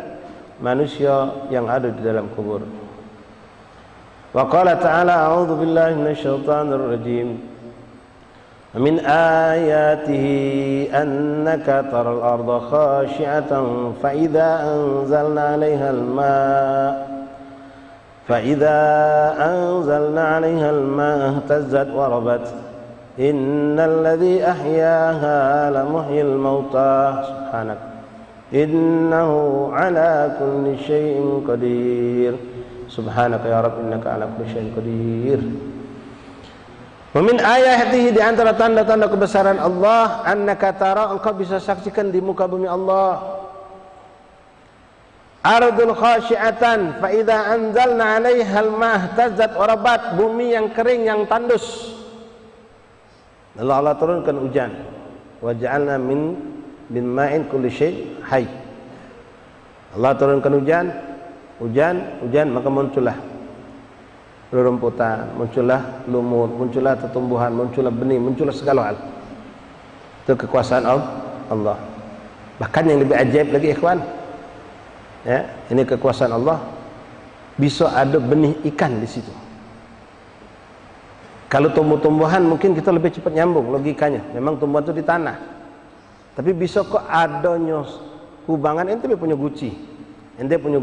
manusia yang ada di dalam kubur. Wa qala ta'ala, a'udzu billahi minasyaitonir rajim. Min ayatihi annaka taral arda khashi'atan fa idza anzalna 'alaiha al-ma' فإذا أنزلنا عليها الماء اهتزت وربت إن الذي أحياها لمحيي الموتى سبحانك innahu ala kulli syai'in qadir. Subhanaka ya Rabb innaka ala kulli syai'in qadir. Wa min ayatihi, di antara tanda-tanda kebesaran Allah, annaka tara, engkau bisa saksikan di muka bumi Allah, ardul khasyi'atan fa idza anzalna 'alaiha al-ma' ihtazzat wa rabat, bumi yang kering yang tandus. Lalu Allah turunkan hujan. Wa ja'alna min ma'in kulli syai' hayy. Allah turunkan hujan, maka muncullah rerumputan, muncullah lumut, muncullah tumbuhan, muncullah benih, muncullah segala hal. Itu kekuasaan Allah. Bahkan yang lebih ajaib lagi ikhwan, ya, ini kekuasaan Allah, bisa ada benih ikan di situ. Kalau tumbuh-tumbuhan mungkin kita lebih cepat nyambung logikanya, memang tumbuhan itu di tanah. Tapi bisa kok adanya kubangan, ente punya guci, ente punya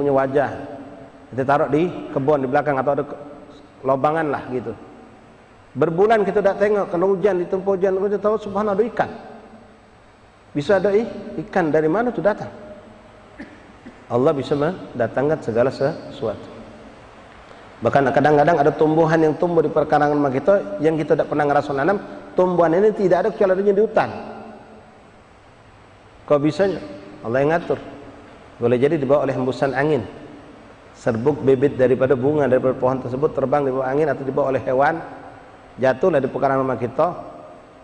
wajah, ente taruh di kebun di belakang atau ada lobangan lah gitu. Berbulan kita tidak tengok, kena hujan, ditempuh hujan, kita tahu subhanallah ada ikan. Bisa ada ikan, dari mana itu datang? Allah bisa mendatangkan segala sesuatu. Bahkan kadang-kadang ada tumbuhan yang tumbuh di perkarangan rumah kita yang kita tidak pernah ngerasa nanam. Tumbuhan ini tidak ada kecuali adanya di hutan. Kok bisanya? Allah yang ngatur. Boleh jadi dibawa oleh hembusan angin. Serbuk bibit daripada bunga daripada pohon tersebut terbang di bawah angin atau dibawa oleh hewan, jatuhlah di perkarangan rumah kita.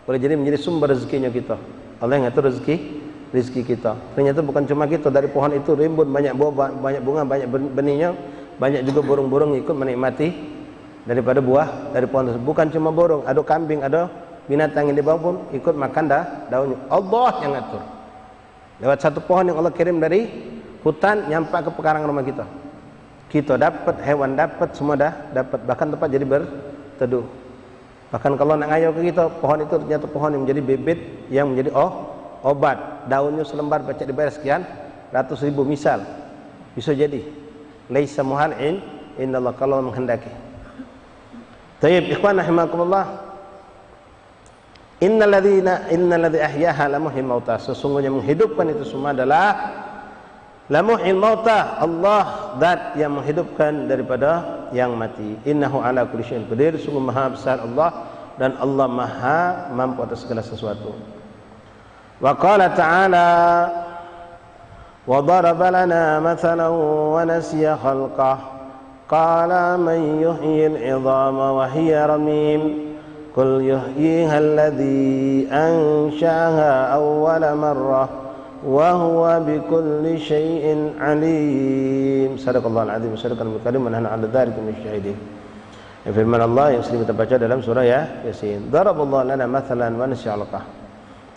Boleh jadi menjadi sumber rezekinya kita. Allah yang ngatur rezeki kita. Ternyata bukan cuma kita, dari pohon itu rimbun, banyak buah, banyak bunga, banyak benihnya, banyak juga burung-burung ikut menikmati daripada buah dari pohon tersebut. Bukan cuma burung, ada kambing, ada binatang yang di bawah pun ikut makan daunnya. Allah yang ngatur. Lewat satu pohon yang Allah kirim dari hutan nyampe ke pekarangan rumah kita. Kita dapat, hewan dapat, semua dah dapat. Bahkan tempat jadi berteduh. Bahkan kalau nak ngayau ke kita, pohon itu ternyata pohon yang menjadi bibit, yang menjadi obat. Daunnya selembar baca dibayar sekian ratus ribu misal. Bisa jadi. Laisa muhal'in innallah, kalau menghendaki. Tayyib ikhwan rahimakumullah. Innalladzi ahyaha lamuhyil mauta. Sesungguhnya menghidupkan itu semua adalah lamuhyil mauta, Allah zat yang menghidupkan daripada yang mati. Innahu ala kulli syai'in qadir. Sungguh maha besar Allah, dan Allah maha mampu atas segala sesuatu. Wa qala ta'ala wa daraba lana mathalan wa nasiya khalqah qala man yuhyil 'idhama wa hiya ramim qul yuhyiha alladhi ansha'aha awwala marrah wa huwa bikulli syai'in alim. Sadaqallahul azim wa sadaqal karim wa nahnu 'ala dzalika minasyahidin. Firman Allah yang sering kita baca dalam surah Yasin. Daraballahu lana mathalan wa nasiya khalqah.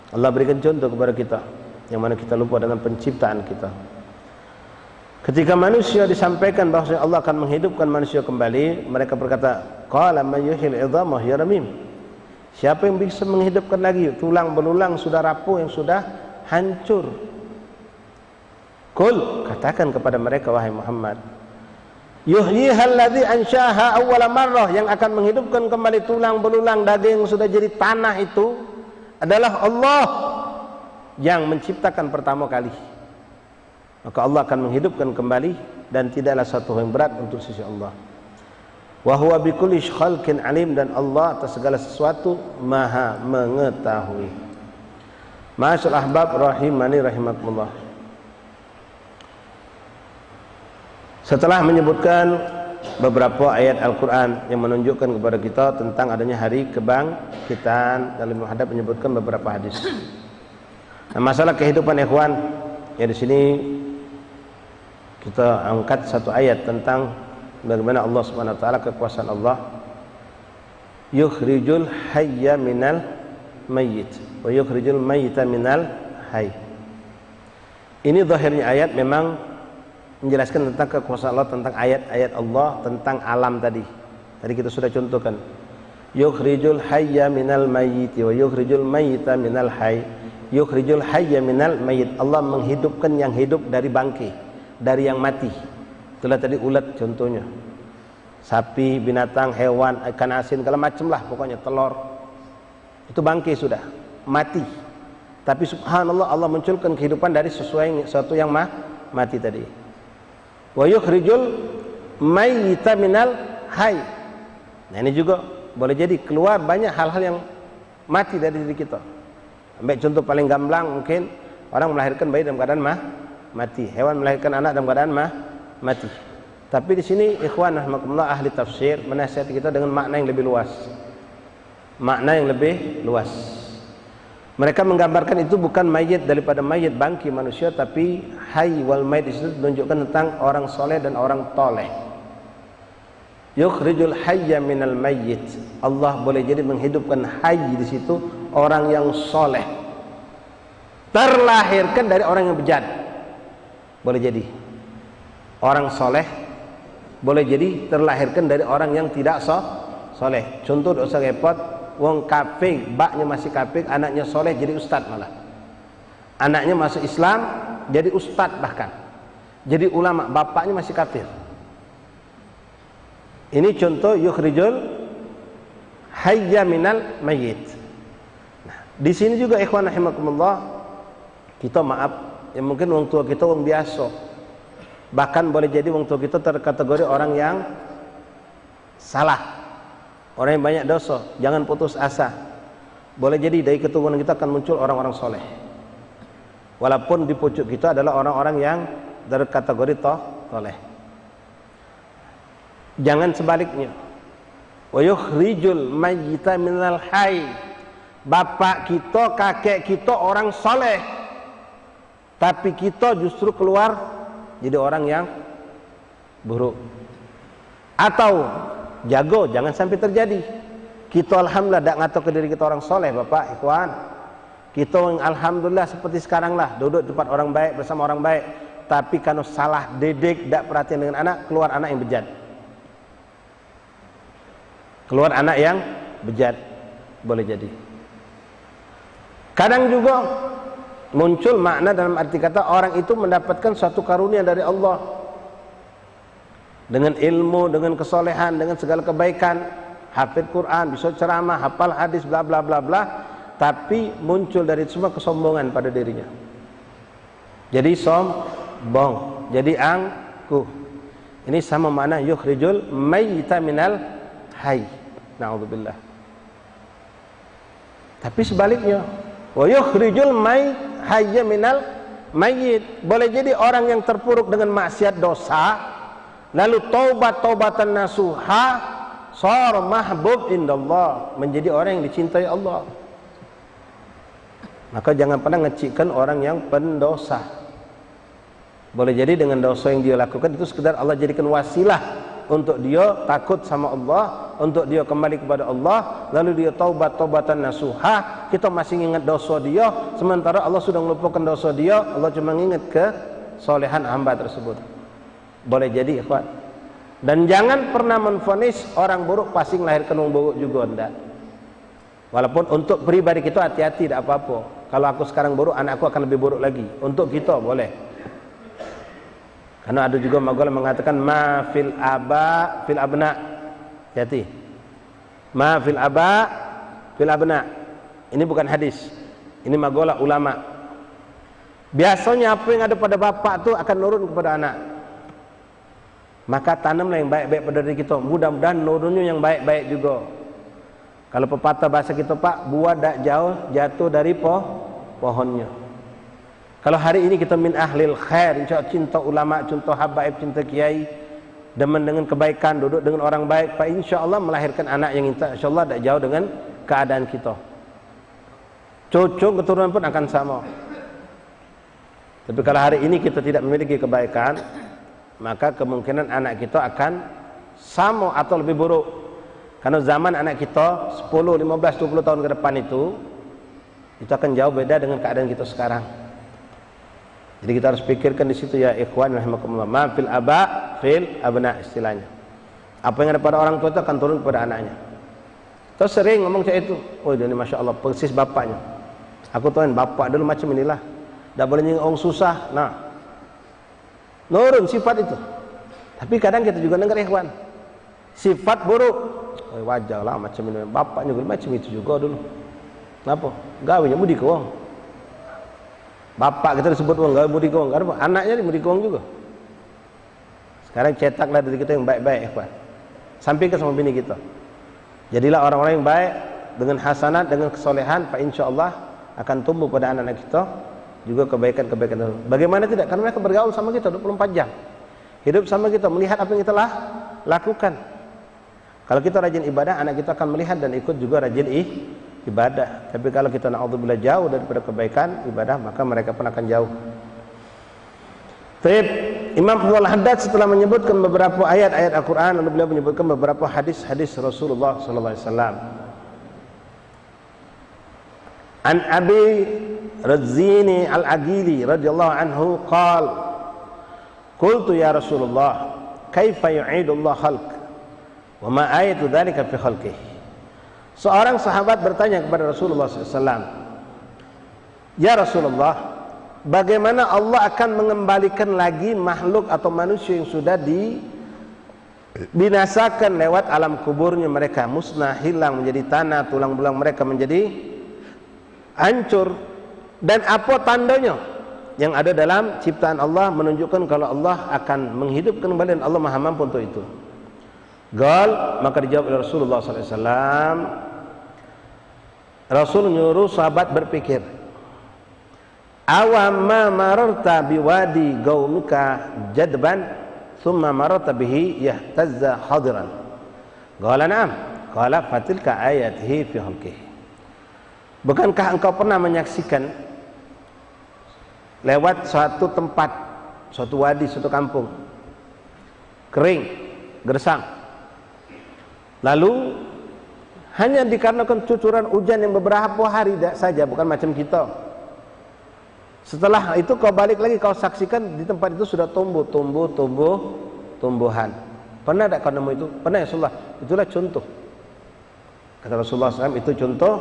Allah berikan contoh kepada kita yang mana kita lupa dengan penciptaan kita. Ketika manusia disampaikan bahawa Allah akan menghidupkan manusia kembali, mereka berkata, qala man yuhyil 'idhama hiya ramim. Siapa yang bisa menghidupkan lagi tulang belulang sudah rapuh, yang sudah hancur? Qul, katakan kepada mereka wahai Muhammad, yuhyiha alladzi ansha'aha awwala marrah, yang akan menghidupkan kembali tulang belulang daging yang sudah jadi tanah itu adalah Allah yang menciptakan pertama kali. Maka Allah akan menghidupkan kembali, dan tidaklah satu yang berat untuk sisi Allah. Wa huwa bikulli khalqin alim, dan Allah atas segala sesuatu maha mengetahui. Ma'asyal ahbab rahimani rahimakumullah. Setelah menyebutkan beberapa ayat Al-Quran yang menunjukkan kepada kita tentang adanya hari kebangkitan, dalam hadis menyebutkan beberapa hadis. Nah, masalah kehidupan ikhwan, ya di sini kita angkat satu ayat tentang bagaimana Allah Subhanahu wa taala, kekuasaan Allah, yukhrijul hayya minal mayyit wa yukhrijul mayyita minal hayy. Ini zahirnya ayat memang menjelaskan tentang kekuasaan Allah, tentang ayat-ayat Allah tentang alam tadi. Tadi kita sudah contohkan. Yukhrijul hayya minal mayyit wa yukhrijul mayyita minal hayy. Yukhrijul hayya minal mayyit. Allah menghidupkan yang hidup dari bangkai, dari yang mati. Itulah tadi ulat contohnya. Sapi, binatang, hewan, ikan asin, segala macam lah pokoknya, telur. Itu bangkai sudah, mati. Tapi subhanallah Allah munculkan kehidupan dari sesuatu yang mati tadi. Wa yukhrijul mayyita minal hayy. Nah ini juga boleh jadi keluar banyak hal-hal yang mati dari diri kita. Ambil contoh paling gamblang, mungkin orang melahirkan bayi dalam keadaan mati, hewan melahirkan anak dalam keadaan mati. Tapi di sini ikhwan rahimakumullah ahli tafsir menasihati kita dengan makna yang lebih luas. Makna yang lebih luas. Mereka menggambarkan itu bukan mayit daripada mayit bangki manusia, tapi hayy wal mayit itu menunjukkan tentang orang soleh dan orang toleh. Yukhrijul hayya minal mayyit. Allah boleh jadi menghidupkan hayy di situ orang yang soleh, terlahirkan dari orang yang bejat. Boleh jadi orang soleh, boleh jadi terlahirkan dari orang yang tidak soleh. Contoh dosa repot. Wong kafir, baknya masih kafir, anaknya soleh jadi ustad malah. Anaknya masuk Islam jadi ustad bahkan. Jadi ulama, bapaknya masih kafir. Ini contoh yukhrijul hayya minal mayyit. Nah, di sini juga ikhwan rahimakumullah, kita maaf, ya mungkin wong tua kita wong biasa. Bahkan boleh jadi wong tua kita terkategori orang yang salah. Orang yang banyak dosa, jangan putus asa. Boleh jadi dari keturunan kita akan muncul orang-orang soleh. Walaupun di pucuk kita adalah orang-orang yang dari kategori toleh. Jangan sebaliknya. Wa yukhrijul mayyita minal hayy. Bapak kita, kakek kita orang soleh, tapi kita justru keluar jadi orang yang buruk. Atau jago, jangan sampai terjadi. Kita alhamdulillah tak ngatur ke diri kita orang soleh, bapak, ikhwan. Kita alhamdulillah seperti sekarang lah, duduk di tempat orang baik, bersama orang baik. Tapi kalau salah didik, tak perhatian dengan anak, keluar anak yang bejat. Keluar anak yang bejat, boleh jadi. Kadang juga muncul makna dalam arti kata orang itu mendapatkan suatu karunia dari Allah. Dengan ilmu, dengan kesolehan, dengan segala kebaikan, hafid Quran, bisa ceramah, hafal hadis, bla bla bla bla, tapi muncul dari semua kesombongan pada dirinya. Jadi sombong, jadi angkuh. Ini sama makna yukhrijul mayyita minal hayy. Na'udzubillah. Tapi sebaliknya, wa yukhrijul hayya minal mayyit. Boleh jadi orang yang terpuruk dengan maksiat dosa, lalu taubatan nasuha, sar mahbub indallah, menjadi orang yang dicintai Allah. Maka jangan pernah ngecikkan orang yang pendosa. Boleh jadi dengan dosa yang dia lakukan itu sekedar Allah jadikan wasilah untuk dia takut sama Allah, untuk dia kembali kepada Allah, lalu dia taubatan nasuha. Kita masih ingat dosa dia, sementara Allah sudah melupakan dosa dia, Allah cuma ingat kesolehan hamba tersebut. Boleh jadi ikhwan. Dan jangan pernah menvonis orang buruk pasti melahirkan orang buruk juga, enggak. Walaupun untuk pribadi kita hati-hati, tidak apa-apa. Kalau aku sekarang buruk, anakku akan lebih buruk lagi. Untuk kita boleh. Karena ada juga magola mengatakan ma fil aba fil abna. Hati-hati. Ma fil aba fil abna. Ini bukan hadis. Ini magola ulama. Biasanya apa yang ada pada bapak itu akan nurun kepada anak. Maka tanamlah yang baik-baik pada diri kita. Mudah-mudahan nurunnya yang baik-baik juga. Kalau pepatah bahasa kita, Pak, buah tak jauh jatuh dari pohonnya. Kalau hari ini kita min ahlil khair, insya Allah cinta ulama, cinta habaib, cinta kiai, demen dengan kebaikan, duduk dengan orang baik, Pak, insya Allah melahirkan anak yang insya Allah tak jauh dengan keadaan kita. Cucu keturunan pun akan sama. Tapi kalau hari ini kita tidak memiliki kebaikan, maka kemungkinan anak kita akan sama atau lebih buruk. Karena zaman anak kita 10, 15, 20 tahun ke depan itu akan jauh beda dengan keadaan kita sekarang. Jadi kita harus pikirkan di situ ya ikhwan rahimakumullah. Ma fil aba fil abna istilahnya. Apa yang ada pada orang tua itu akan turun kepada anaknya. Terus sering ngomong kayak itu. Oh ini masya Allah persis bapaknya. Aku tahu bapak dulu macam inilah. Tak boleh nyinggung orang susah. Nah, nurun sifat itu. Tapi kadang kita juga dengar ikhwan, sifat buruk. Oh, wajar lah macam ini. Bapaknya juga macam itu juga dulu. Kenapa? Gawinya budi ke wong. Bapak kita disebut enggak mudikong, anaknya mudikong juga. Sekarang cetaklah diri kita yang baik-baik, ikhwan. Sampaikan sama bini kita. Jadilah orang-orang yang baik dengan hasanat, dengan kesolehan, fa insyaallah akan tumbuh pada anak-anak kita juga kebaikan-kebaikan. Bagaimana tidak? Karena mereka bergaul sama kita 24 jam. Hidup sama kita, melihat apa yang kita lakukan. Kalau kita rajin ibadah, anak kita akan melihat dan ikut juga rajin ibadah. Tapi kalau kita na'udzubillah jauh daripada kebaikan ibadah, maka mereka pun akan jauh. Baik, Imam Ibnu Al-Haddad setelah menyebutkan beberapa ayat-ayat Al-Qur'an, lalu beliau menyebutkan beberapa hadis-hadis Rasulullah sallallahu alaihi wasallam. An Abi Razini Al-Agili radhiyallahu anhu qala qultu ya Rasulullah kaifa yu'idu Allah khalq wa ma ayatu dzalika fi khalqihi. Seorang sahabat bertanya kepada Rasulullah SAW, ya Rasulullah, bagaimana Allah akan mengembalikan lagi makhluk atau manusia yang sudah dibinasakan lewat alam kuburnya mereka, musnah, hilang menjadi tanah, tulang belulang mereka menjadi hancur, dan apa tandanya yang ada dalam ciptaan Allah menunjukkan kalau Allah akan menghidupkan kembali dan Allah Maha mampu untuk itu. Gal, maka dijawab oleh Rasulullah SAW. Rasul nyuruh sahabat berpikir, awamma mararta biwadi gaumika jadban thumma mararta bihi yahtazza hadiran. Qala na'am. Qala fatilka ayatihi fi khalqihi. Bukankah engkau pernah menyaksikan lewat suatu tempat, suatu wadi, suatu kampung kering, gersang, lalu hanya dikarenakan cucuran hujan yang beberapa hari saja, bukan macam kita. Setelah itu kau balik lagi, kau saksikan di tempat itu sudah tumbuhan. Pernah tak kau nemu itu? Pernah ya Rasulullah. Itulah contoh. Kata Rasulullah SAW, itu contoh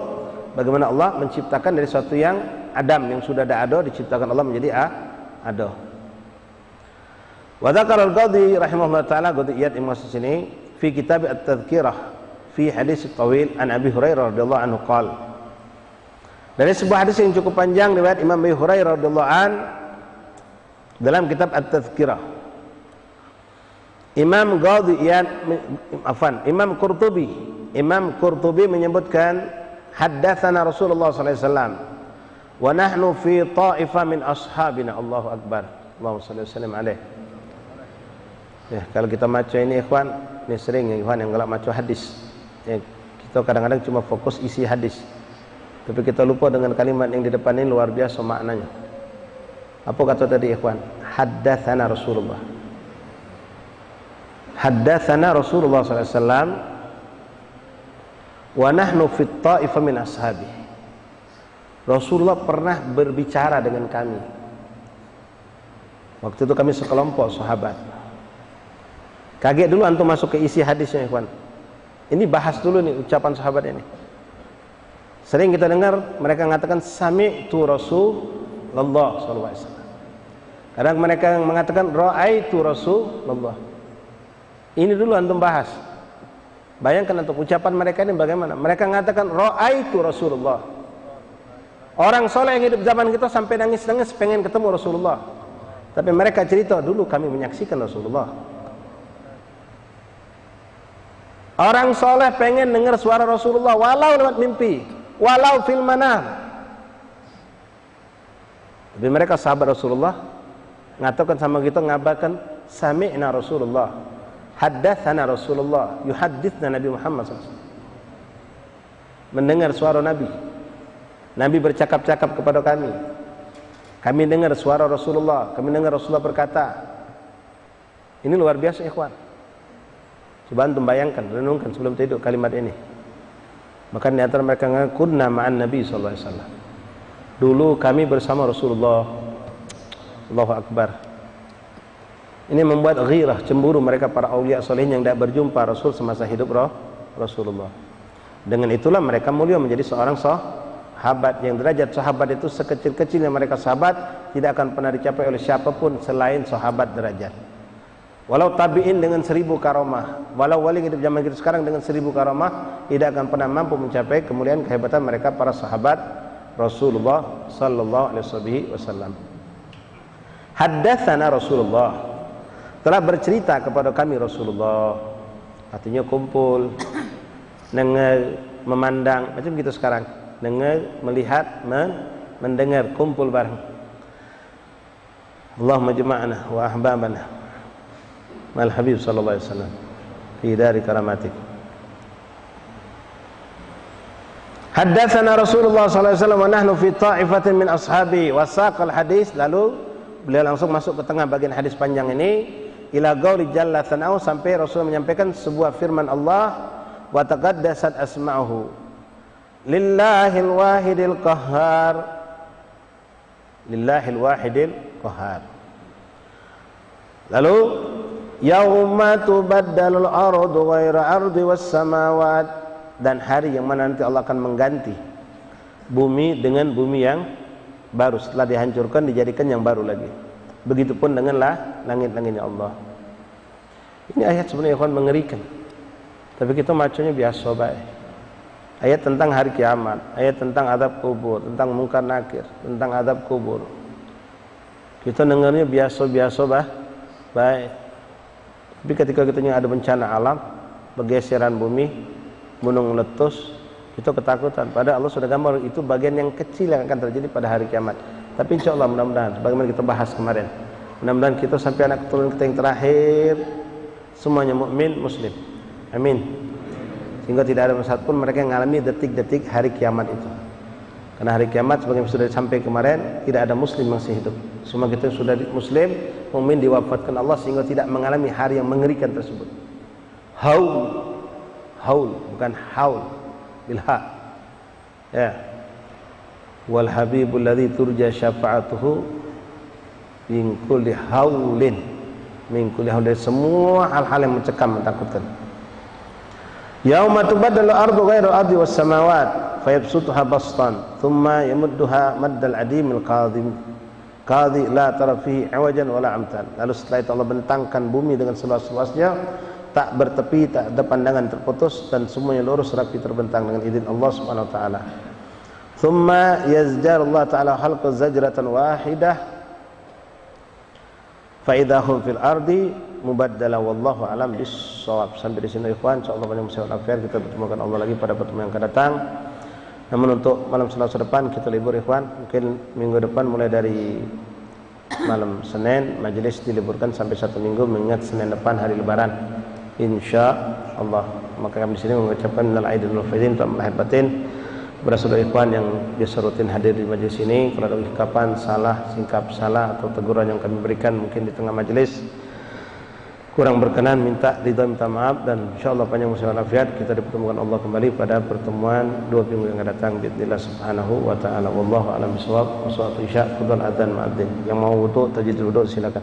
bagaimana Allah menciptakan dari sesuatu yang adam, yang sudah ada, diciptakan Allah menjadi ada. Wa dzakara al-Qadhi rahimahullah taala, Qadhi Iyad Imam sini fi kitab at-Tadhkirah fi hadis tawil an Abi Hurairah radhiyallahu anhu qala. Dari sebuah hadis yang cukup panjang riwayat Imam Abi Hurairah radhiyallahu an dalam kitab At-Tadhkirah. Imam Qurtubi menyebutkan haddatsana Rasulullah sallallahu alaihi wasallam wa nahnu fi ta'ifah min ashabina. Allahu akbar. Allahumma shalli wa sallim alaihi. Ya, kalau kita baca ini ikhwan, ini sering ya ikhwan yang galak baca hadis. Ya, kita kadang-kadang cuma fokus isi hadis, tapi kita lupa dengan kalimat yang di depan ini luar biasa maknanya. Apa kata tadi ikhwan? Haddatsana Rasulullah. Haddatsana Rasulullah sallallahu alaihi wasallam wa nahnu fit ta'ifah min ashabi. Rasulullah pernah berbicara dengan kami. Waktu itu kami sekelompok sahabat. Kaget dulu antum masuk ke isi hadisnya ikhwan. Ini bahas dulu nih ucapan sahabat ini. Sering kita dengar mereka mengatakan sami'tu Rasulullah sallallahu alaihi wasallam. Kadang mereka mengatakan ra'aitu Rasulullah. Ini dulu antum bahas. Bayangkan antum ucapan mereka ini bagaimana? Mereka mengatakan ra'aitu Rasulullah. Orang soleh yang hidup zaman kita sampai nangis-nangis pengen ketemu Rasulullah. Tapi mereka cerita dulu kami menyaksikan Rasulullah. Orang soleh pengen dengar suara Rasulullah walau lewat mimpi, walau fil manam. Tapi mereka sahabat Rasulullah mengatakan sama kita, ngabarkan sami'na Rasulullah, haddatsana Rasulullah, yuhadditsna Nabi Muhammad SAW. Mendengar suara Nabi. Nabi bercakap-cakap kepada kami. Kami dengar suara Rasulullah, kami dengar Rasulullah berkata. Ini luar biasa ikhwan. Coba antum bayangkan, renungkan sebelum tidur kalimat ini. Maka di antara mereka mengatakan kunna ma'an Nabi sallallahu alaihi wasallam. Dulu kami bersama Rasulullah. Allahu akbar. Ini membuat ghirah, cemburu mereka para aulia saleh yang tidak berjumpa Rasul semasa hidup Rasulullah. Dengan itulah mereka mulia menjadi seorang sahabat, yang derajat sahabat itu sekecil-kecilnya mereka sahabat tidak akan pernah dicapai oleh siapapun selain sahabat derajat. Walau tabi'in dengan 1000 karamah, walau wali hidup zaman kita sekarang dengan 1000 karamah, tidak akan pernah mampu mencapai kemuliaan kehebatan mereka para sahabat Rasulullah sallallahu alaihi wasallam. Haddatsana Rasulullah, telah bercerita kepada kami Rasulullah. Artinya kumpul, dengar, memandang, macam kita sekarang, dengar, melihat, mendengar, kumpul bareng. Allahumma jama'na wa ahbabana mal habib sallallahu alaihi wasallam fi dari karamatik. Haddatsana Rasulullah sallallahu alaihi wasallam wa nahnu fi ta'ifatin min ashabi wa saqal hadis. Lalu beliau langsung masuk ke tengah bagian hadis panjang ini, ila qauli jalla tsanau, sampai Rasul menyampaikan sebuah firman Allah, wa taqaddasat asma'uhu lillahil wahidil qahhar, lillahil wahidil qahhar. Lalu yauma tubaddalul ardu ghaira ardi was samawat, dan hari yang mana nanti Allah akan mengganti bumi dengan bumi yang baru, setelah dihancurkan dijadikan yang baru lagi. Begitupun denganlah langit-langitnya Allah. Ini ayat sebenarnya ikhwan mengerikan, tapi kita macamnya biasa baik. Ayat tentang hari kiamat, ayat tentang azab kubur, tentang mungkar nakir, tentang azab kubur. Kita dengarnya biasa-biasa baik. Tapi ketika kita ada bencana alam, pergeseran bumi, gunung meletus, itu ketakutan. Padahal Allah sudah gambar itu bagian yang kecil yang akan terjadi pada hari kiamat. Tapi insya Allah mudah-mudahan, sebagaimana kita bahas kemarin, mudah-mudahan kita sampai anak keturunan kita yang terakhir semuanya mukmin muslim. Amin. Sehingga tidak ada satupun mereka yang mengalami detik-detik hari kiamat itu. Karena hari kiamat sebagaimana sudah sampai kemarin, tidak ada muslim masih hidup. Semua kita sudah muslim, mukmin diwafatkan Allah sehingga tidak mengalami hari yang mengerikan tersebut. Haul, bukan haul bil ha. Ya. Wal habibul ladzi turja syafa'atuhu min kulli haulin, min kulli haulin, semua hal-hal yang mencekam, menakutkan. Yauma tubaddalu ardu ghairu ardi was samawat fayabsutuha bastan thumma yamudduha maddal adimil qadhi la tara fihi awajan wala amtan. Lalu setelah itu Allah bentangkan bumi dengan seluas-luasnya, tak bertepi, tak ada pandangan terputus, dan semuanya lurus rapi terbentang dengan izin Allah Subhanahu wa taala. Thumma yazjar Allah taala khalqa zajratan wahidah fa idahum fil ardi mubaddala wallahu alam bissawab. Sampai di sini ikhwan, insyaallah banyak musyawarah akhir, kita bertemukan Allah lagi pada pertemuan yang akan datang. Namun untuk malam Selasa depan kita libur ikhwan. Mungkin minggu depan mulai dari malam Senin majelis diliburkan sampai 1 minggu, mengingat Senin depan hari lebaran insya Allah. Maka kami di sini mengucapkan minal aidin wal faizin untuk lahir batin kepada saudara ikhwan yang biasa rutin hadir di majelis ini. Kalau ada ucapan salah, singkap salah atau teguran yang kami berikan mungkin di tengah majelis kurang berkenan, minta ridha, minta maaf, dan insyaallah panjang usia walafiat. Kita dipertemukan Allah kembali pada pertemuan 2 minggu yang akan datang biidznillah subhanahu wa ta'ala. Wallahu a'lam bishawab. Wassalatu isya qudran adzan ma'adzin. Yang mau wudu tajid wudu silakan.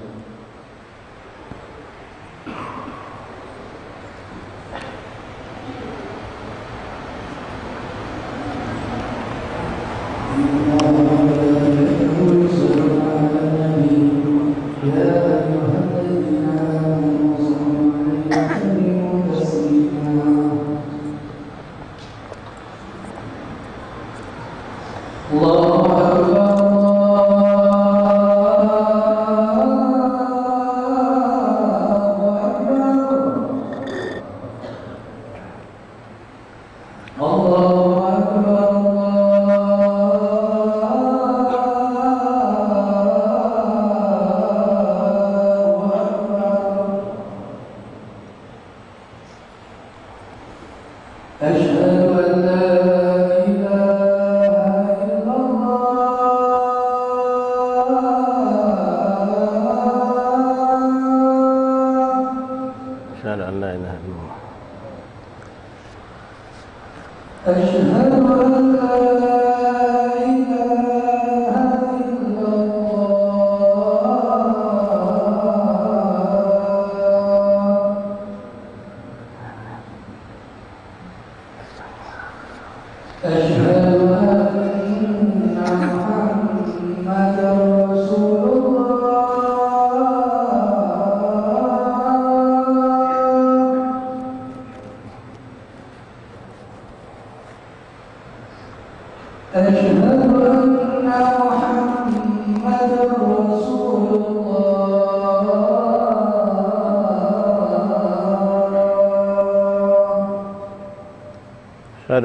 أشهد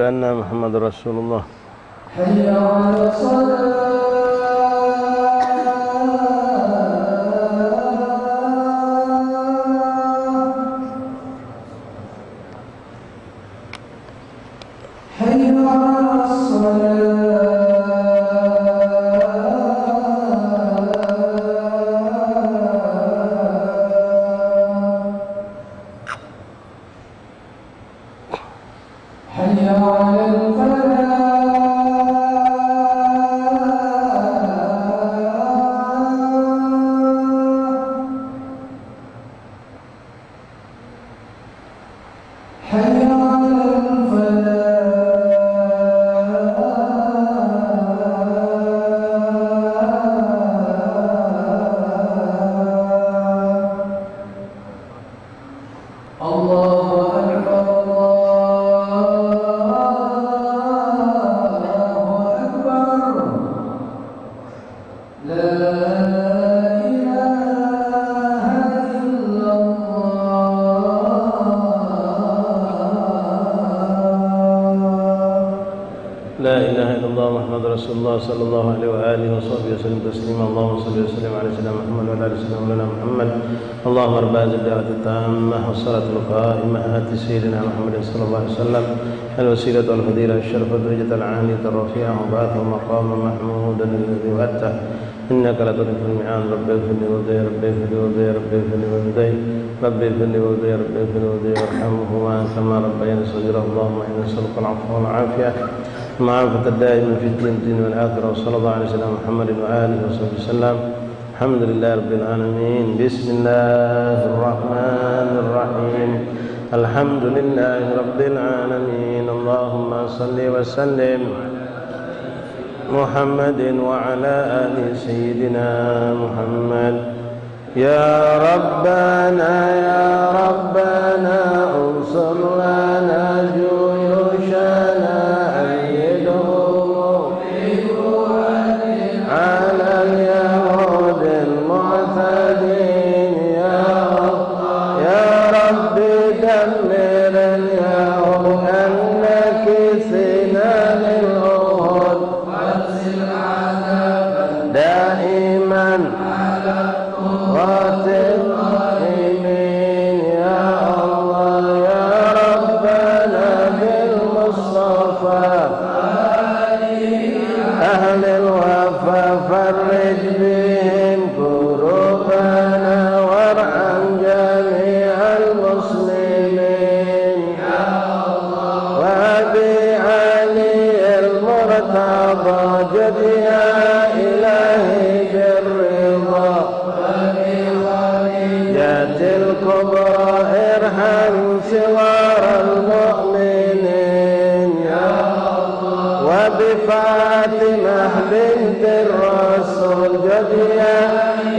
أن محمد رسول الله. حي على الصلاة. حي على الصلاة. حي على الفلاح. حي على الفلاح. الله أكبر. لا إله إلا الله محمد رسول الله صلى الله عليه وآله وصحبه وسلم تسليما. اللهم صل وسلم على سيدنا محمد وعلى آل سيدنا مولانا محمد. اللهم رب هذه الدعوة التامة والصلاة القائمة آت سيدنا محمد صلى الله عليه وسلم الوسيلة والفضيلة والشرف والدرجة العالية الرفيعة وبعثه مقاما محمودا الذي وعدته إنك لا تخلف الميعاد. ربي اغفر لي وارضي، ربي اغفر لي وارضي، ربي اغفر لي وارضي، ربي اغفر لي وارضي، ربي اغفر لي وارضي وارحمهما كما ربياني صغيرا. اللهم إنا نسألك العفو والعافية المعافاة الدائمة في الدين والآخرة. وصلى الله على سيدنا محمد وآله وصحبه وسلم. الحمد لله رب العالمين. بسم الله الرحمن الرحيم. الحمد لله رب العالمين. اللهم صل وسلم محمد وعلى آل سيدنا محمد. يا ربنا يا ربنا انصر لنا جيوشنا على اليهود المعتدين. يا رب دمر اليهود الناكثين للعهود وانزل عذابا دائما على الطغاة الظالمين. يا الله يا ربنا بالمصطفى أهل الوفا فرج بهم كروبنا وارحم جميع المسلمين. وبعلي المرتضى جد يا إلهي بالرضا. وبخديجة الكبرى ارحم صغار المؤمنين. وبفاطمة بنت الرسول جد يا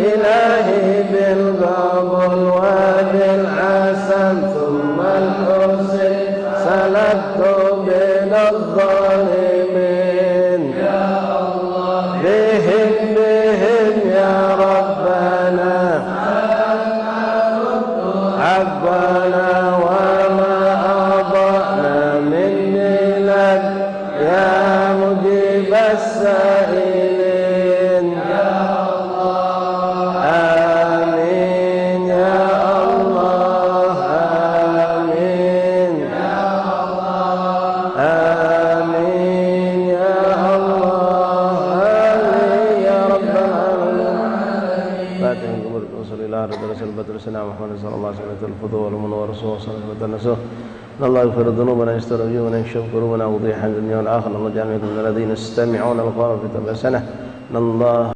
إلهي بالقبول. وبالحسن ثم الحسين سلكت بين الظالمين. بهم يا ربنا حقنا وما أضعنا مني لك يا مجيب السائلين. يا الله آمين يا الله آمين يا الله آمين يا الله آمين يا رب العالمين. فاتح القبور وصل إلى رب رسول بدر سيدنا محمد صلى الله عليه وسلم الفضول والمنور والرسول صلى الله عليه وسلم. إن الله يغفر ذنوبنا يستر عيوبنا يكشف كروبنا ويوضح الدنيا والآخرة. اللهم اجعلنا من الذين يستمعون القول فيتبعون أحسنه. إن الله